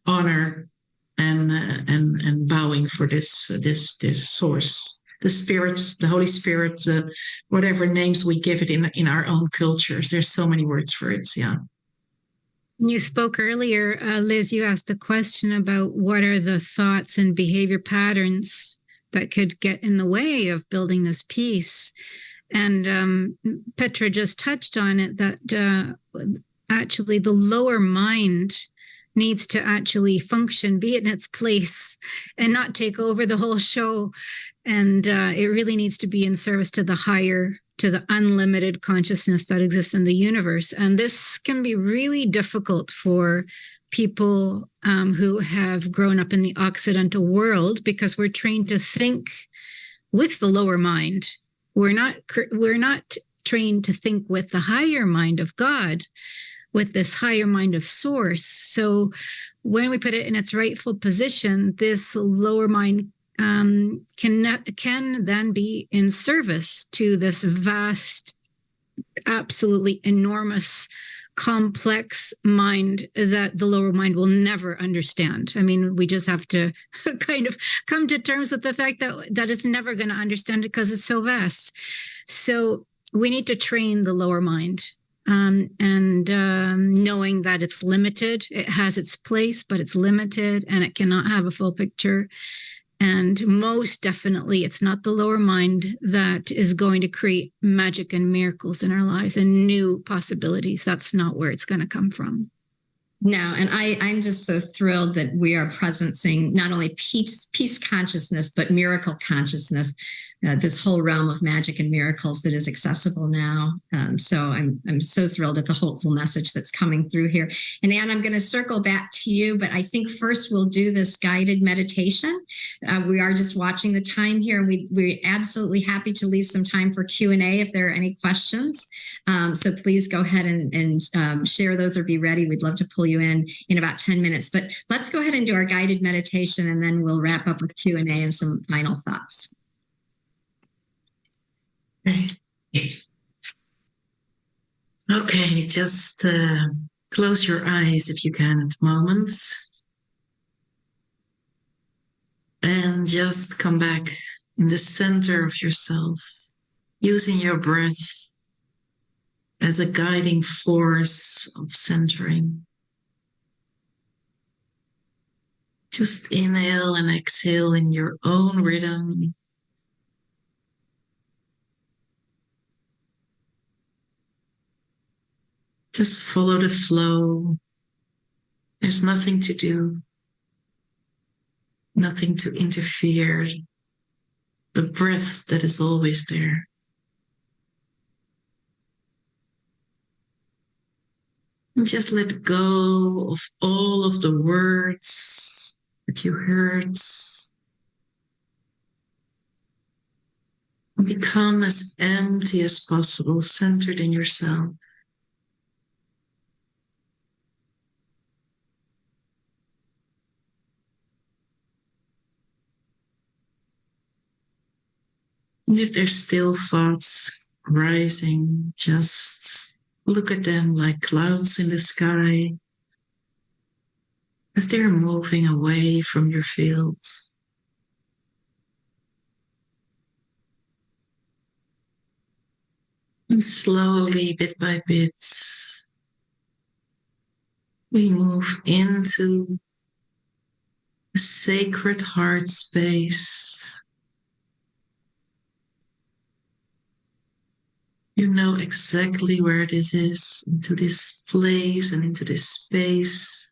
honor and bowing for this source, the spirit, the Holy Spirit, whatever names we give it in our own cultures. There's so many words for it. Yeah. You spoke earlier, Liz, you asked the question about what are the thoughts and behavior patterns that could get in the way of building this peace. And Petra just touched on it, that actually the lower mind needs to actually function, be in its place, and not take over the whole show. And it really needs to be in service to the higher, to the unlimited consciousness that exists in the universe. And this can be really difficult for people who have grown up in the Occidental world, because we're trained to think with the lower mind. We're not trained to think with the higher mind of God, with this higher mind of source. So when we put it in its rightful position, this lower mind can then be in service to this vast, absolutely enormous, complex mind that the lower mind will never understand. I mean, we just have to kind of come to terms with the fact that it's never going to understand it, because it's so vast. So we need to train the lower mind, and knowing that it's limited. It has its place, but it's limited, and it cannot have a full picture. And most definitely, it's not the lower mind that is going to create magic and miracles in our lives and new possibilities. That's not where it's going to come from. No, and I'm just so thrilled that we are presencing not only peace consciousness, but miracle consciousness, this whole realm of magic and miracles that is accessible now. So I'm so thrilled at the hopeful message that's coming through here. And Anne, I'm going to circle back to you, but I think first we'll do this guided meditation. We are just watching the time here. We're absolutely happy to leave some time for Q&A if there are any questions. So please go ahead and share those or be ready. We'd love to pull you in about 10 minutes. But let's go ahead and do our guided meditation, and then we'll wrap up with Q&A and some final thoughts. Okay, just close your eyes if you can at the moment. And just come back in the center of yourself, using your breath as a guiding force of centering. Just inhale and exhale in your own rhythm. Just follow the flow. There's nothing to do, nothing to interfere. The breath that is always there. And just let go of all of the words that you heard. And become as empty as possible, centered in yourself. And if there's still thoughts rising, just look at them like clouds in the sky as they're moving away from your fields. And slowly, bit by bit, we move into the sacred heart space. You know exactly where this is, into this place and into this space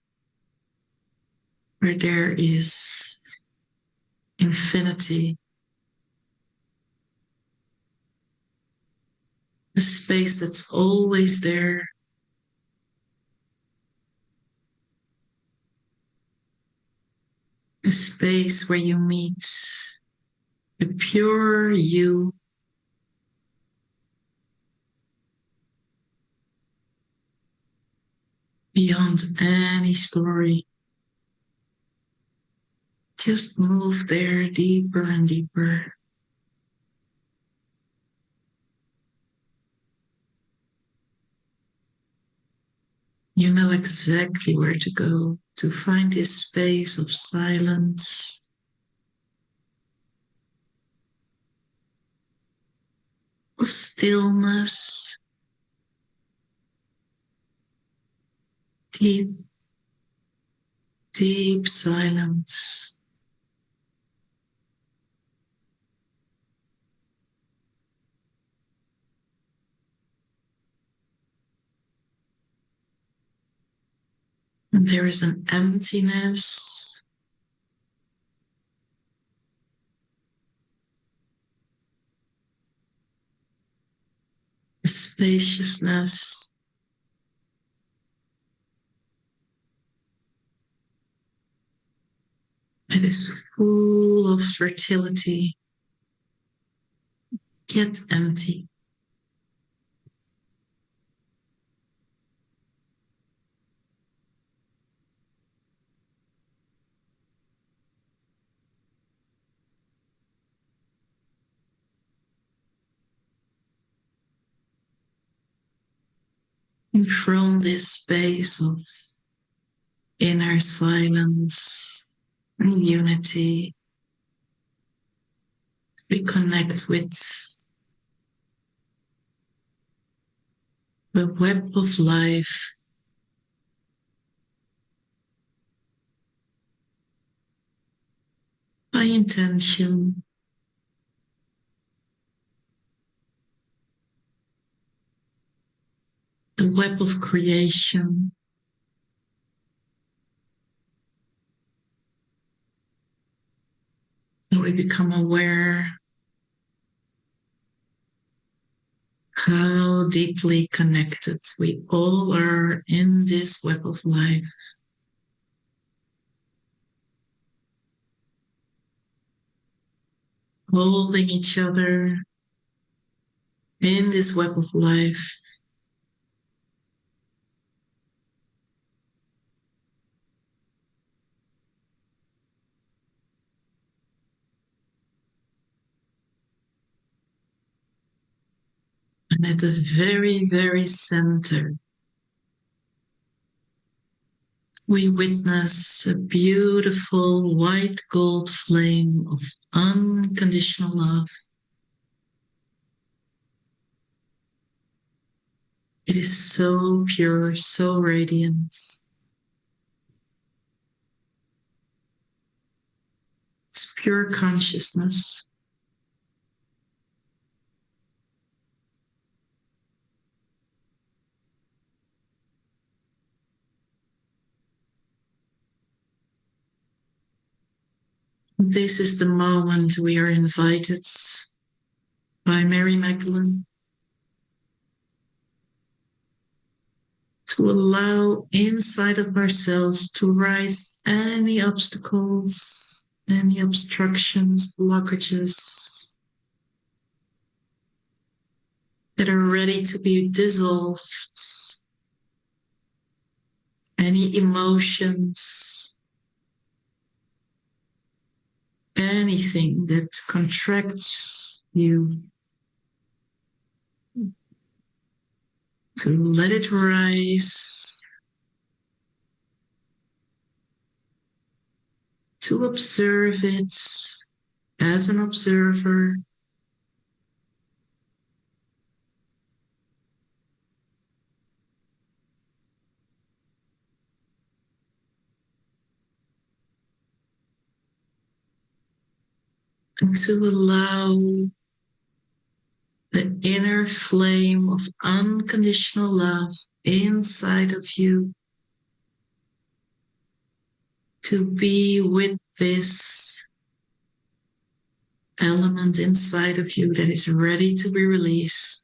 where there is infinity. The space that's always there. The space where you meet the pure you. Beyond any story, Just move there deeper and deeper. You know exactly where to go to find this space of silence. Of stillness. Deep, deep silence. And there is an emptiness. A spaciousness. It is full of fertility, yet empty. And from this space of inner silence and unity, we connect with the web of life. By intention, the web of creation. And we become aware how deeply connected we all are in this web of life. Holding each other in this web of life. And at the very, very center, we witness a beautiful white gold flame of unconditional love. It is so pure, so radiant. It's pure consciousness. This is the moment we are invited by Mary Magdalene to allow inside of ourselves to rise any obstacles, any obstructions, blockages that are ready to be dissolved, any emotions, anything that contracts you, to let it rise, to observe it as an observer, and to allow the inner flame of unconditional love inside of you to be with this element inside of you that is ready to be released.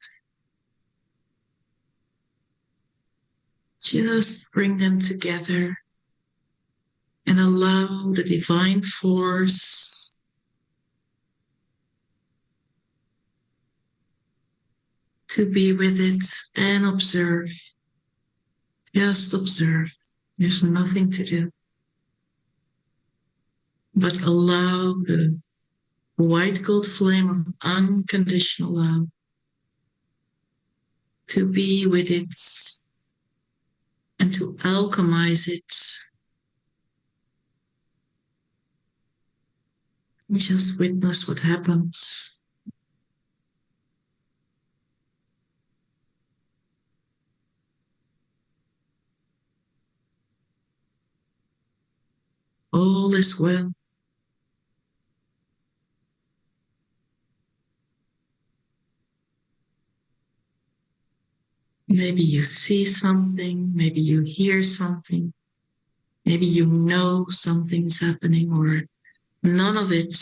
Just bring them together and allow the divine force to be with it and observe. Just observe. There's nothing to do. but allow the white gold flame of unconditional love to be with it and to alchemize it. Just witness what happens. All is well. Maybe you see something, maybe you hear something, maybe you know something's happening, or none of it.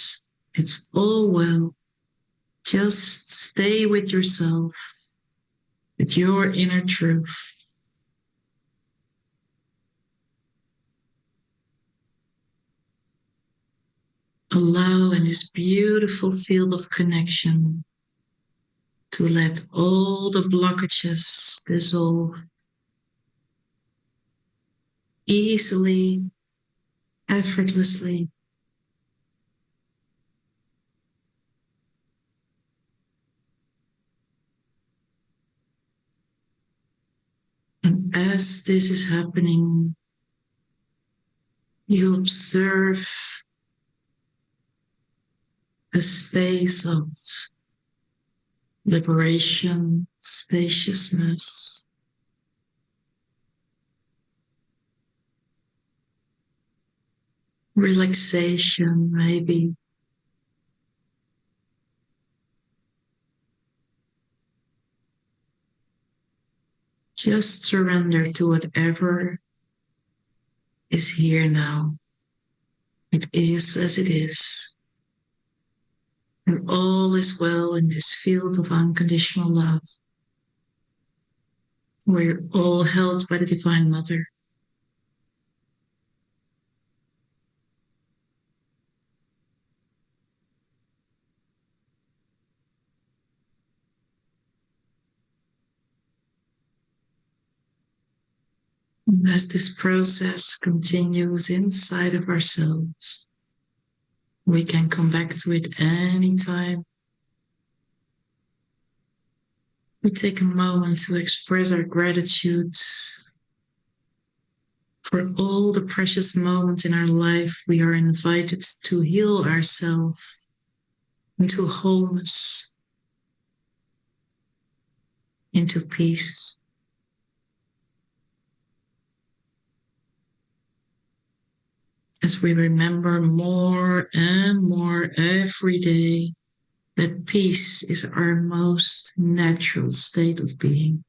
It's all well. Just stay with yourself, with your inner truth. Allow in this beautiful field of connection to let all the blockages dissolve easily, effortlessly. And as this is happening, you observe a space of liberation, spaciousness, relaxation, maybe. Just surrender to whatever is here now. It is as it is. And all is well in this field of unconditional love. We're all held by the Divine Mother. And as this process continues inside of ourselves, we can come back to it anytime. We take a moment to express our gratitude for all the precious moments in our life we are invited to heal ourselves into wholeness, into peace. As we remember more and more every day that peace is our most natural state of being.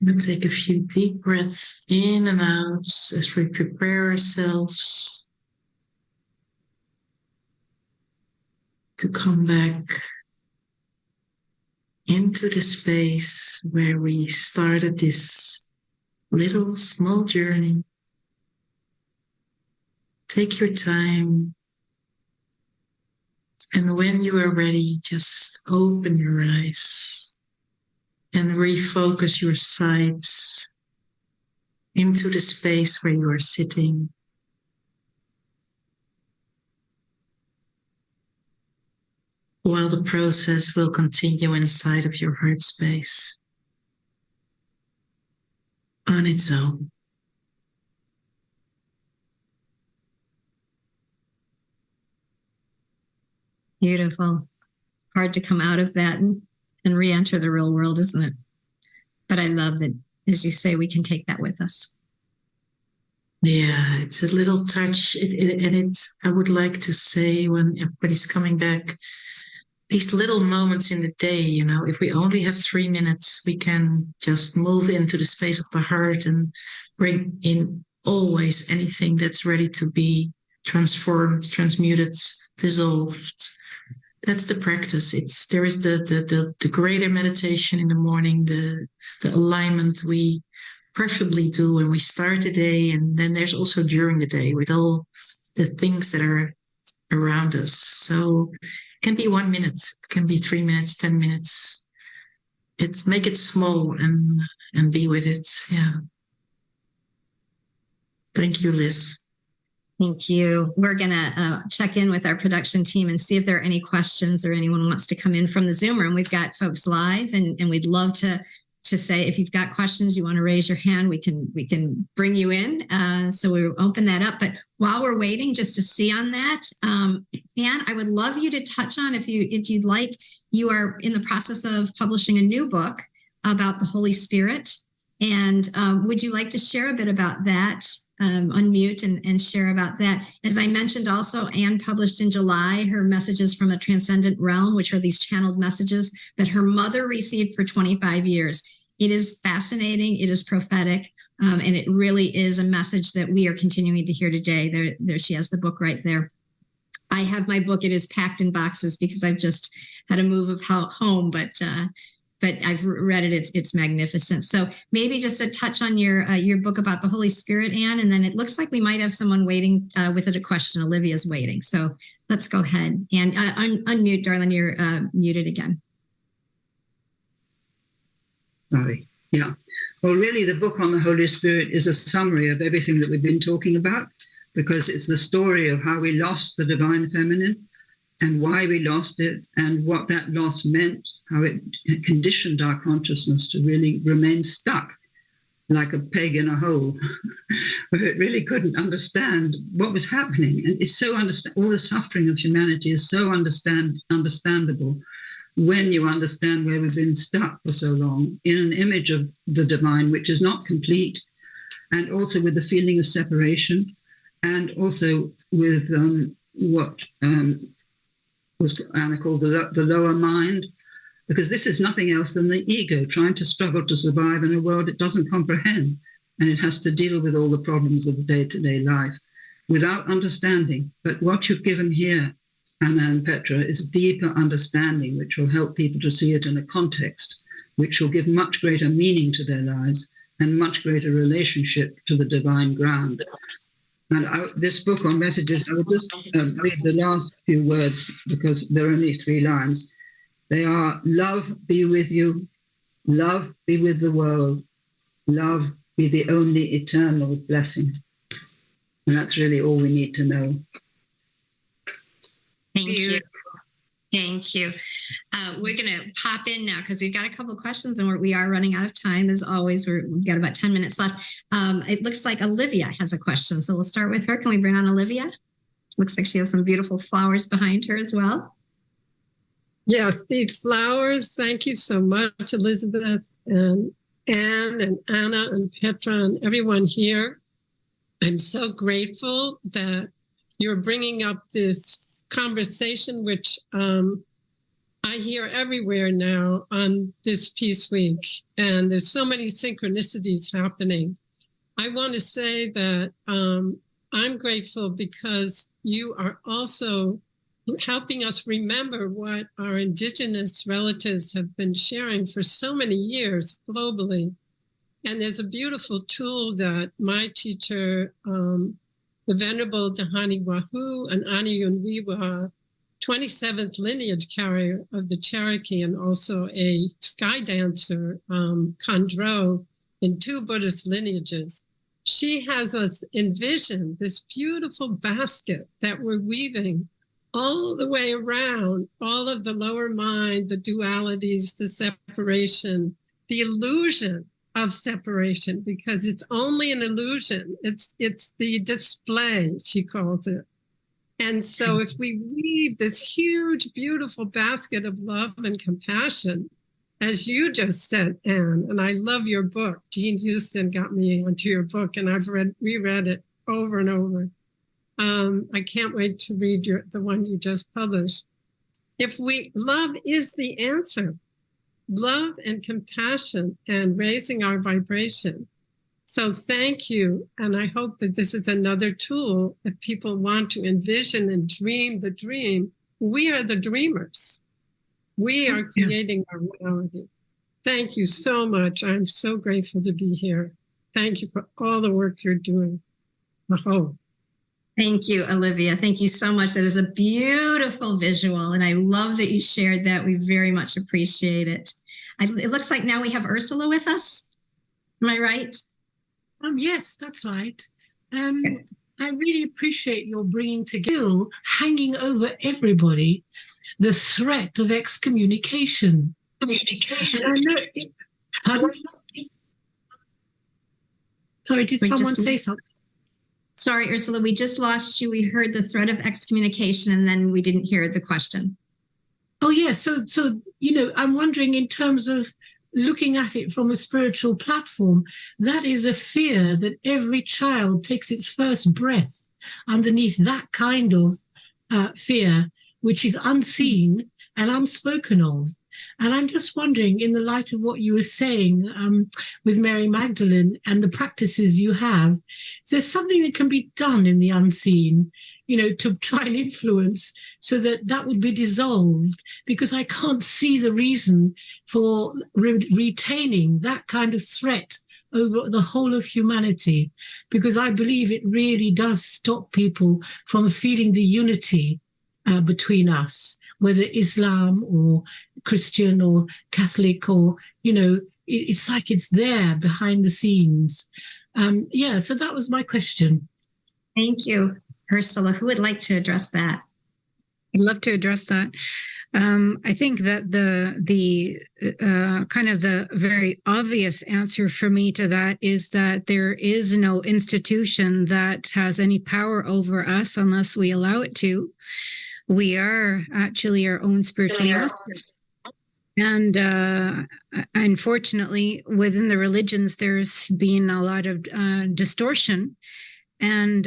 We'll take a few deep breaths in and out as we prepare ourselves to come back into the space where we started this little small journey. Take your time, and when you are ready, just open your eyes and refocus your sights into the space where you are sitting. While the process will continue inside of your heart space on its own. Beautiful. Hard to come out of that and re-enter the real world, isn't it? But I love that, as you say, we can take that with us. Yeah, it's a little touch. And it's, I would like to say, when everybody's coming back, these little moments in the day, you know, if we only have 3 minutes, we can just move into the space of the heart and bring in always anything that's ready to be transformed, transmuted, dissolved. That's the practice. There is the greater meditation in the morning, the alignment we preferably do when we start the day, and then there's also during the day with all the things that are around us. So it can be 1 minute, it can be 3 minutes, 10 minutes. It's make it small and be with it. Yeah. Thank you, Liz. Thank you. We're going to check in with our production team and see if there are any questions or anyone wants to come in from the Zoom room. We've got folks live, and we'd love to say if you've got questions, you want to raise your hand, we can bring you in. So we'll open that up. But while we're waiting just to see on that, Anne, I would love you to touch on, if you'd like, you are in the process of publishing a new book about the Holy Spirit. And would you like to share a bit about that? Unmute and share about that. As I mentioned also, Anne published in July her Messages from a Transcendent Realm, which are these channeled messages that her mother received for 25 years. It is fascinating, it is prophetic, and it really is a message that we are continuing to hear today. There she has the book right there. I have my book. It is packed in boxes because I've just had a move of home, but I've read it. It's magnificent. So maybe just a touch on your book about the Holy Spirit, Anne, and then it looks like we might have someone waiting with a question. Olivia's waiting. So let's go ahead and unmute, darling. You're muted again. Sorry. Yeah. Well, really, the book on the Holy Spirit is a summary of everything that we've been talking about, because it's the story of how we lost the divine feminine and why we lost it and what that loss meant, how it conditioned our consciousness to really remain stuck like a peg in a hole, where it really couldn't understand what was happening. And it's so all the suffering of humanity is so understandable when you understand where we've been stuck for so long in an image of the divine, which is not complete, and also with the feeling of separation, and also with what was Anna called the lower mind, because this is nothing else than the ego trying to struggle to survive in a world it doesn't comprehend, and it has to deal with all the problems of the day-to-day life without understanding. But what you've given here, Anna and Petra, is deeper understanding, which will help people to see it in a context, which will give much greater meaning to their lives and much greater relationship to the divine ground. And this book on messages, I will just read the last few words because there are only 3 lines. They are: love be with you, love be with the world, love be the only eternal blessing. And that's really all we need to know. Thank you. Thank you. We're going to pop in now because we've got a couple of questions and we are running out of time. As always, we've got about 10 minutes left. It looks like Olivia has a question. So we'll start with her. Can we bring on Olivia? Looks like she has some beautiful flowers behind her as well. Yes, these flowers. Thank you so much, Elizabeth and Anne and Anna and Petra and everyone here. I'm so grateful that you're bringing up this conversation, which I hear everywhere now on this Peace Week. And there's so many synchronicities happening. I want to say that I'm grateful because you are also helping us remember what our Indigenous relatives have been sharing for so many years globally. And there's a beautiful tool that my teacher, the Venerable Dahani Wahu and Aniyunwiwa, 27th lineage carrier of the Cherokee and also a sky dancer, Khandro, in 2 Buddhist lineages. She has us envision this beautiful basket that we're weaving all the way around, all of the lower mind, the dualities, the separation, the illusion of separation, because it's only an illusion. It's the display, she calls it. And so if we weave this huge, beautiful basket of love and compassion, as you just said, Anne, and I love your book. Jean Houston got me onto your book, and I've reread it over and over. I can't wait to read the one you just published. Love is the answer. Love and compassion and raising our vibration. So thank you. And I hope that this is another tool if people want to envision and dream the dream. We are the dreamers. We are creating our reality. Thank you so much. I'm so grateful to be here. Thank you for all the work you're doing. Oh, Thank you, Olivia. Thank you so much. That is a beautiful visual, and I love that you shared that. We very much appreciate it. It looks like now we have Ursula with us. Am I right? Yes, that's right. I really appreciate your bringing together, hanging over everybody, the threat of excommunication. Sorry, did someone say something? Sorry, Ursula, we just lost you. We heard the threat of excommunication, and then we didn't hear the question. Oh, yeah. So I'm wondering, in terms of looking at it from a spiritual platform, that is a fear that every child takes its first breath underneath that kind of fear, which is unseen and unspoken of. And I'm just wondering, in the light of what you were saying with Mary Magdalene and the practices you have, is there something that can be done in the unseen, to try and influence so that that would be dissolved? Because I can't see the reason for retaining that kind of threat over the whole of humanity, because I believe it really does stop people from feeling the unity between us, whether Islam or Christian or Catholic, or, it's like it's there behind the scenes. So that was my question. Thank you, Ursula. Who would like to address that? I'd love to address that. I think that the kind of the very obvious answer for me to that is that there is no institution that has any power over us unless we allow it to. We are actually our own spiritual masters. And unfortunately, within the religions, there's been a lot of distortion, and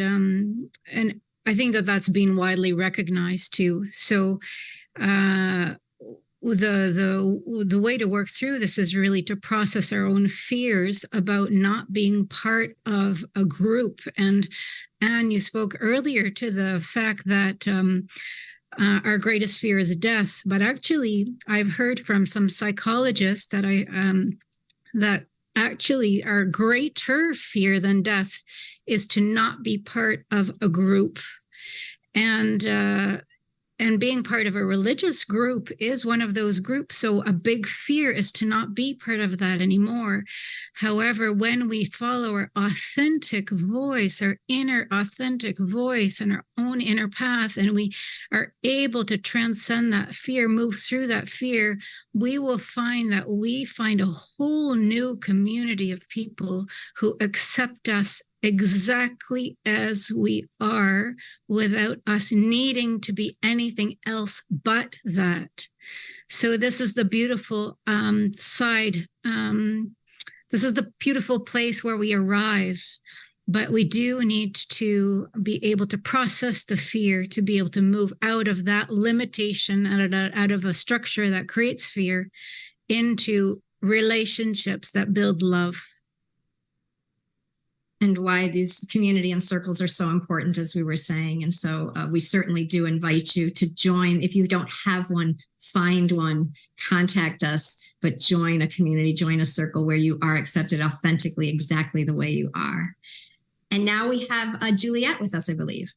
I think that that's been widely recognized too. So the way to work through this is really to process our own fears about not being part of a group. And you spoke earlier to the fact that our greatest fear is death, but actually, I've heard from some psychologists that that actually our greater fear than death is to not be part of a group, and being part of a religious group is one of those groups. So a big fear is to not be part of that anymore. However, when we follow our authentic voice, our inner authentic voice and our own inner path, and we are able to transcend that fear, move through that fear, we will find that we find a whole new community of people who accept us exactly as we are, without us needing to be anything else but that. So this is the beautiful side. This is the beautiful place where we arrive. But we do need to be able to process the fear, to be able to move out of that limitation, out of a structure that creates fear, into relationships that build love. And why these community and circles are so important, as we were saying. And so we certainly do invite you to join. If you don't have one, find one, contact us, but join a community, join a circle where you are accepted authentically, exactly the way you are. And now we have Juliet with us, I believe.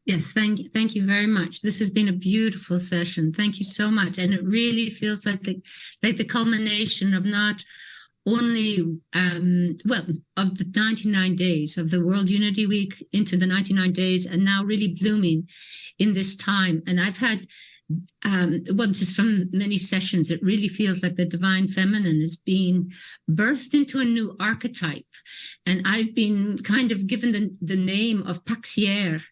Yes, thank you very much. This has been a beautiful session. Thank you so much. And it really feels like the culmination of not only, of the 99 days of the World Unity Week into the 99 days, and now really blooming in this time. And I've had, just from many sessions, it really feels like the divine feminine is being birthed into a new archetype. And I've been kind of given the name of Paxier,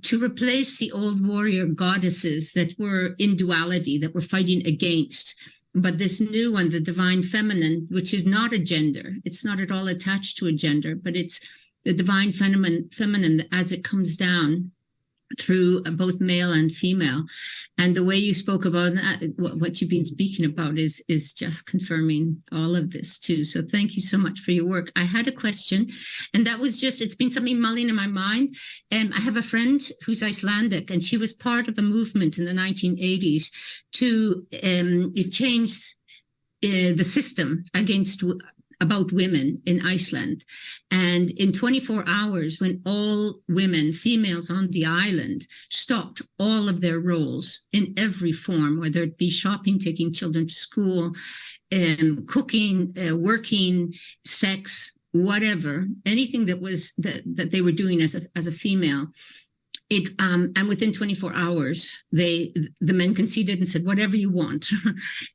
to replace the old warrior goddesses that were in duality, that were fighting against. But this new one, the divine feminine, which is not a gender, it's not at all attached to a gender, but it's the divine feminine as it comes down through both male and female. And the way you spoke about that, what you've been speaking about is just confirming all of this too. So thank you so much for your work. I had a question, and that was just, it's been something mulling in my mind. I have a friend who's Icelandic, and she was part of a movement in the 1980s to change the system about women in Iceland. And in 24 hours, when all women, females on the island, stopped all of their roles in every form, whether it be shopping, taking children to school, cooking, working, sex, whatever, anything that they were doing as a female. And within 24 hours, the men conceded and said, whatever you want.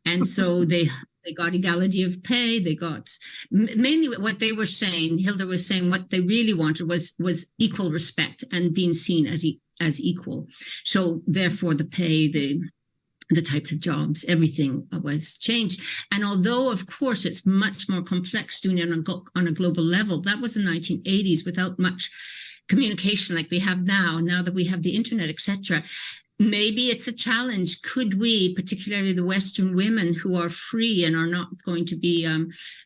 And so they got equality of pay. They got mainly what they were saying. Hilda was saying what they really wanted was equal respect and being seen as equal. So therefore, the pay, the types of jobs, everything was changed. And although, of course, it's much more complex doing it on a global level, that was the 1980s without much communication like we have now that we have the internet, etc. Maybe it's a challenge. Could we, particularly the Western women who are free and are not going to be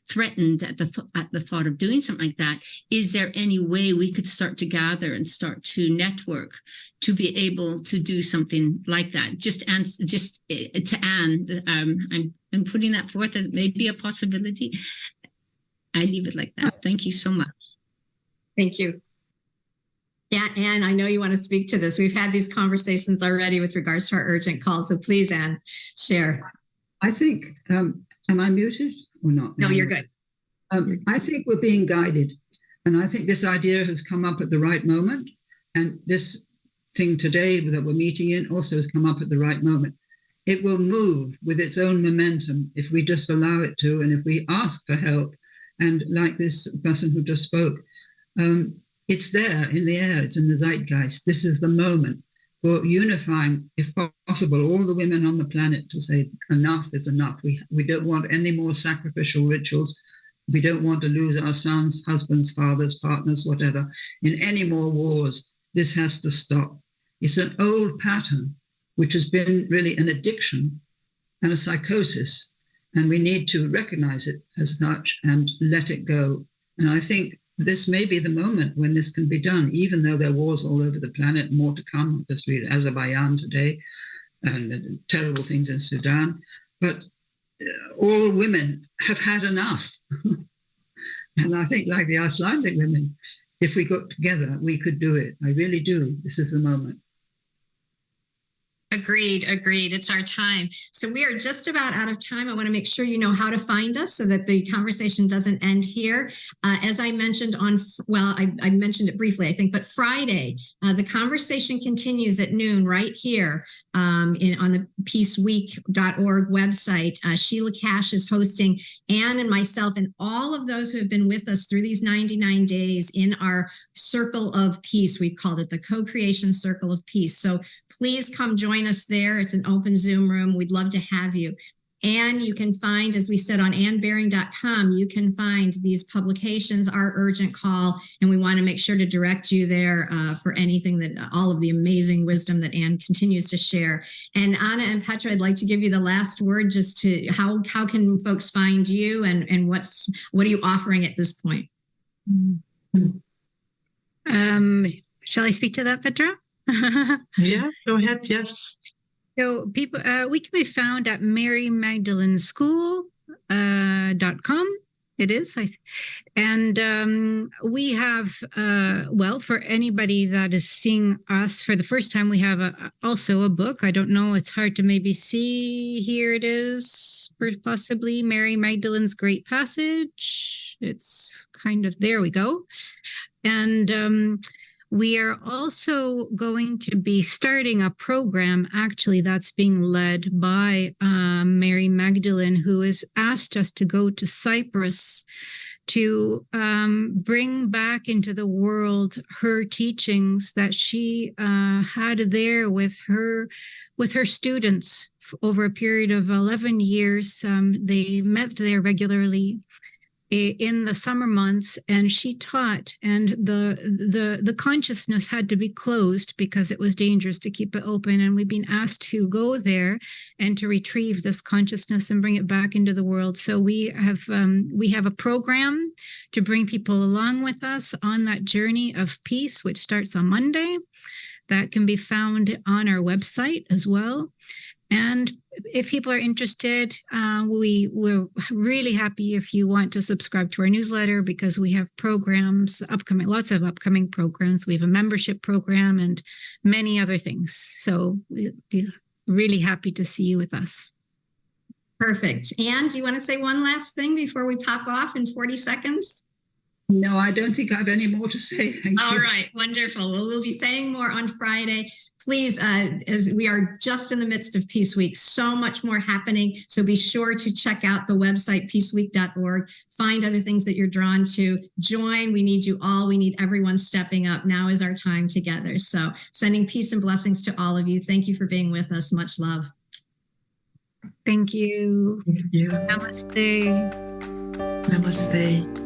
threatened at the thought of doing something like that, is there any way we could start to gather and start to network to be able to do something like that? Just to Anne, I'm putting that forth as maybe a possibility. I leave it like that. Thank you so much. Thank you. Yeah, Anne, I know you want to speak to this. We've had these conversations already with regards to our urgent call. So please, Anne, share. I think, am I muted or not? No, you're good. I think we're being guided. And I think this idea has come up at the right moment. And this thing today that we're meeting in also has come up at the right moment. It will move with its own momentum if we just allow it to, and if we ask for help. And like this person who just spoke, it's there in the air, it's in the zeitgeist. This is the moment for unifying, if possible, all the women on the planet to say, enough is enough. We don't want any more sacrificial rituals. We don't want to lose our sons, husbands, fathers, partners, whatever, in any more wars. This has to stop. It's an old pattern, which has been really an addiction and a psychosis. And we need to recognize it as such and let it go. And I think this may be the moment when this can be done, even though there are wars all over the planet, more to come. Just read Azerbaijan today and terrible things in Sudan. But all women have had enough. And I think, like the Icelandic women, if we got together, we could do it. I really do. This is the moment. Agreed. It's our time. So we are just about out of time. I want to make sure you know how to find us so that the conversation doesn't end here. As I mentioned I mentioned it briefly, I think, but Friday, the conversation continues at noon right here on the peaceweek.org website. Sheila Cash is hosting Anne and myself and all of those who have been with us through these 99 days in our Circle of Peace. We've called it the Co-Creation Circle of Peace. So please come join us there. It's an open Zoom room. We'd love to have you. And you can find, as we said, on annbearing.com, you can find these publications, our urgent call, and we want to make sure to direct you there for anything all of the amazing wisdom that Anne continues to share. And Anna and Petra, I'd like to give you the last word, just to how can folks find you and what are you offering at this point? Shall I speak to that, Petra? Yeah, go ahead. Yes. So people, we can be found at marymagdaleneschool.com. It is. And we have, for anybody that is seeing us for the first time, we have also a book. I don't know. It's hard to maybe see. Here it is, possibly Mary Magdalene's Great Passage. It's kind of, there we go. And we are also going to be starting a program, actually, that's being led by Mary Magdalene, who has asked us to go to Cyprus to bring back into the world her teachings that she had there with her students over a period of 11 years. They met there regularly in the summer months, and she taught, and the consciousness had to be closed because it was dangerous to keep it open. And we've been asked to go there and to retrieve this consciousness and bring it back into the world. So we have a program to bring people along with us on that journey of peace, which starts on Monday. That can be found on our website as well. And if people are interested, we're really happy if you want to subscribe to our newsletter, because we have programs upcoming, lots of upcoming programs. We have a membership program and many other things. So we'd be really happy to see you with us. Perfect. Anne, do you want to say one last thing before we pop off in 40 seconds? No, I don't think I have any more to say. Thank you. All right, wonderful. Well, we'll be saying more on Friday. Please, as we are just in the midst of Peace Week, so much more happening. So be sure to check out the website, peaceweek.org. Find other things that you're drawn to. Join. We need you all. We need everyone stepping up. Now is our time together. So sending peace and blessings to all of you. Thank you for being with us. Much love. Thank you. Thank you. Namaste. Namaste.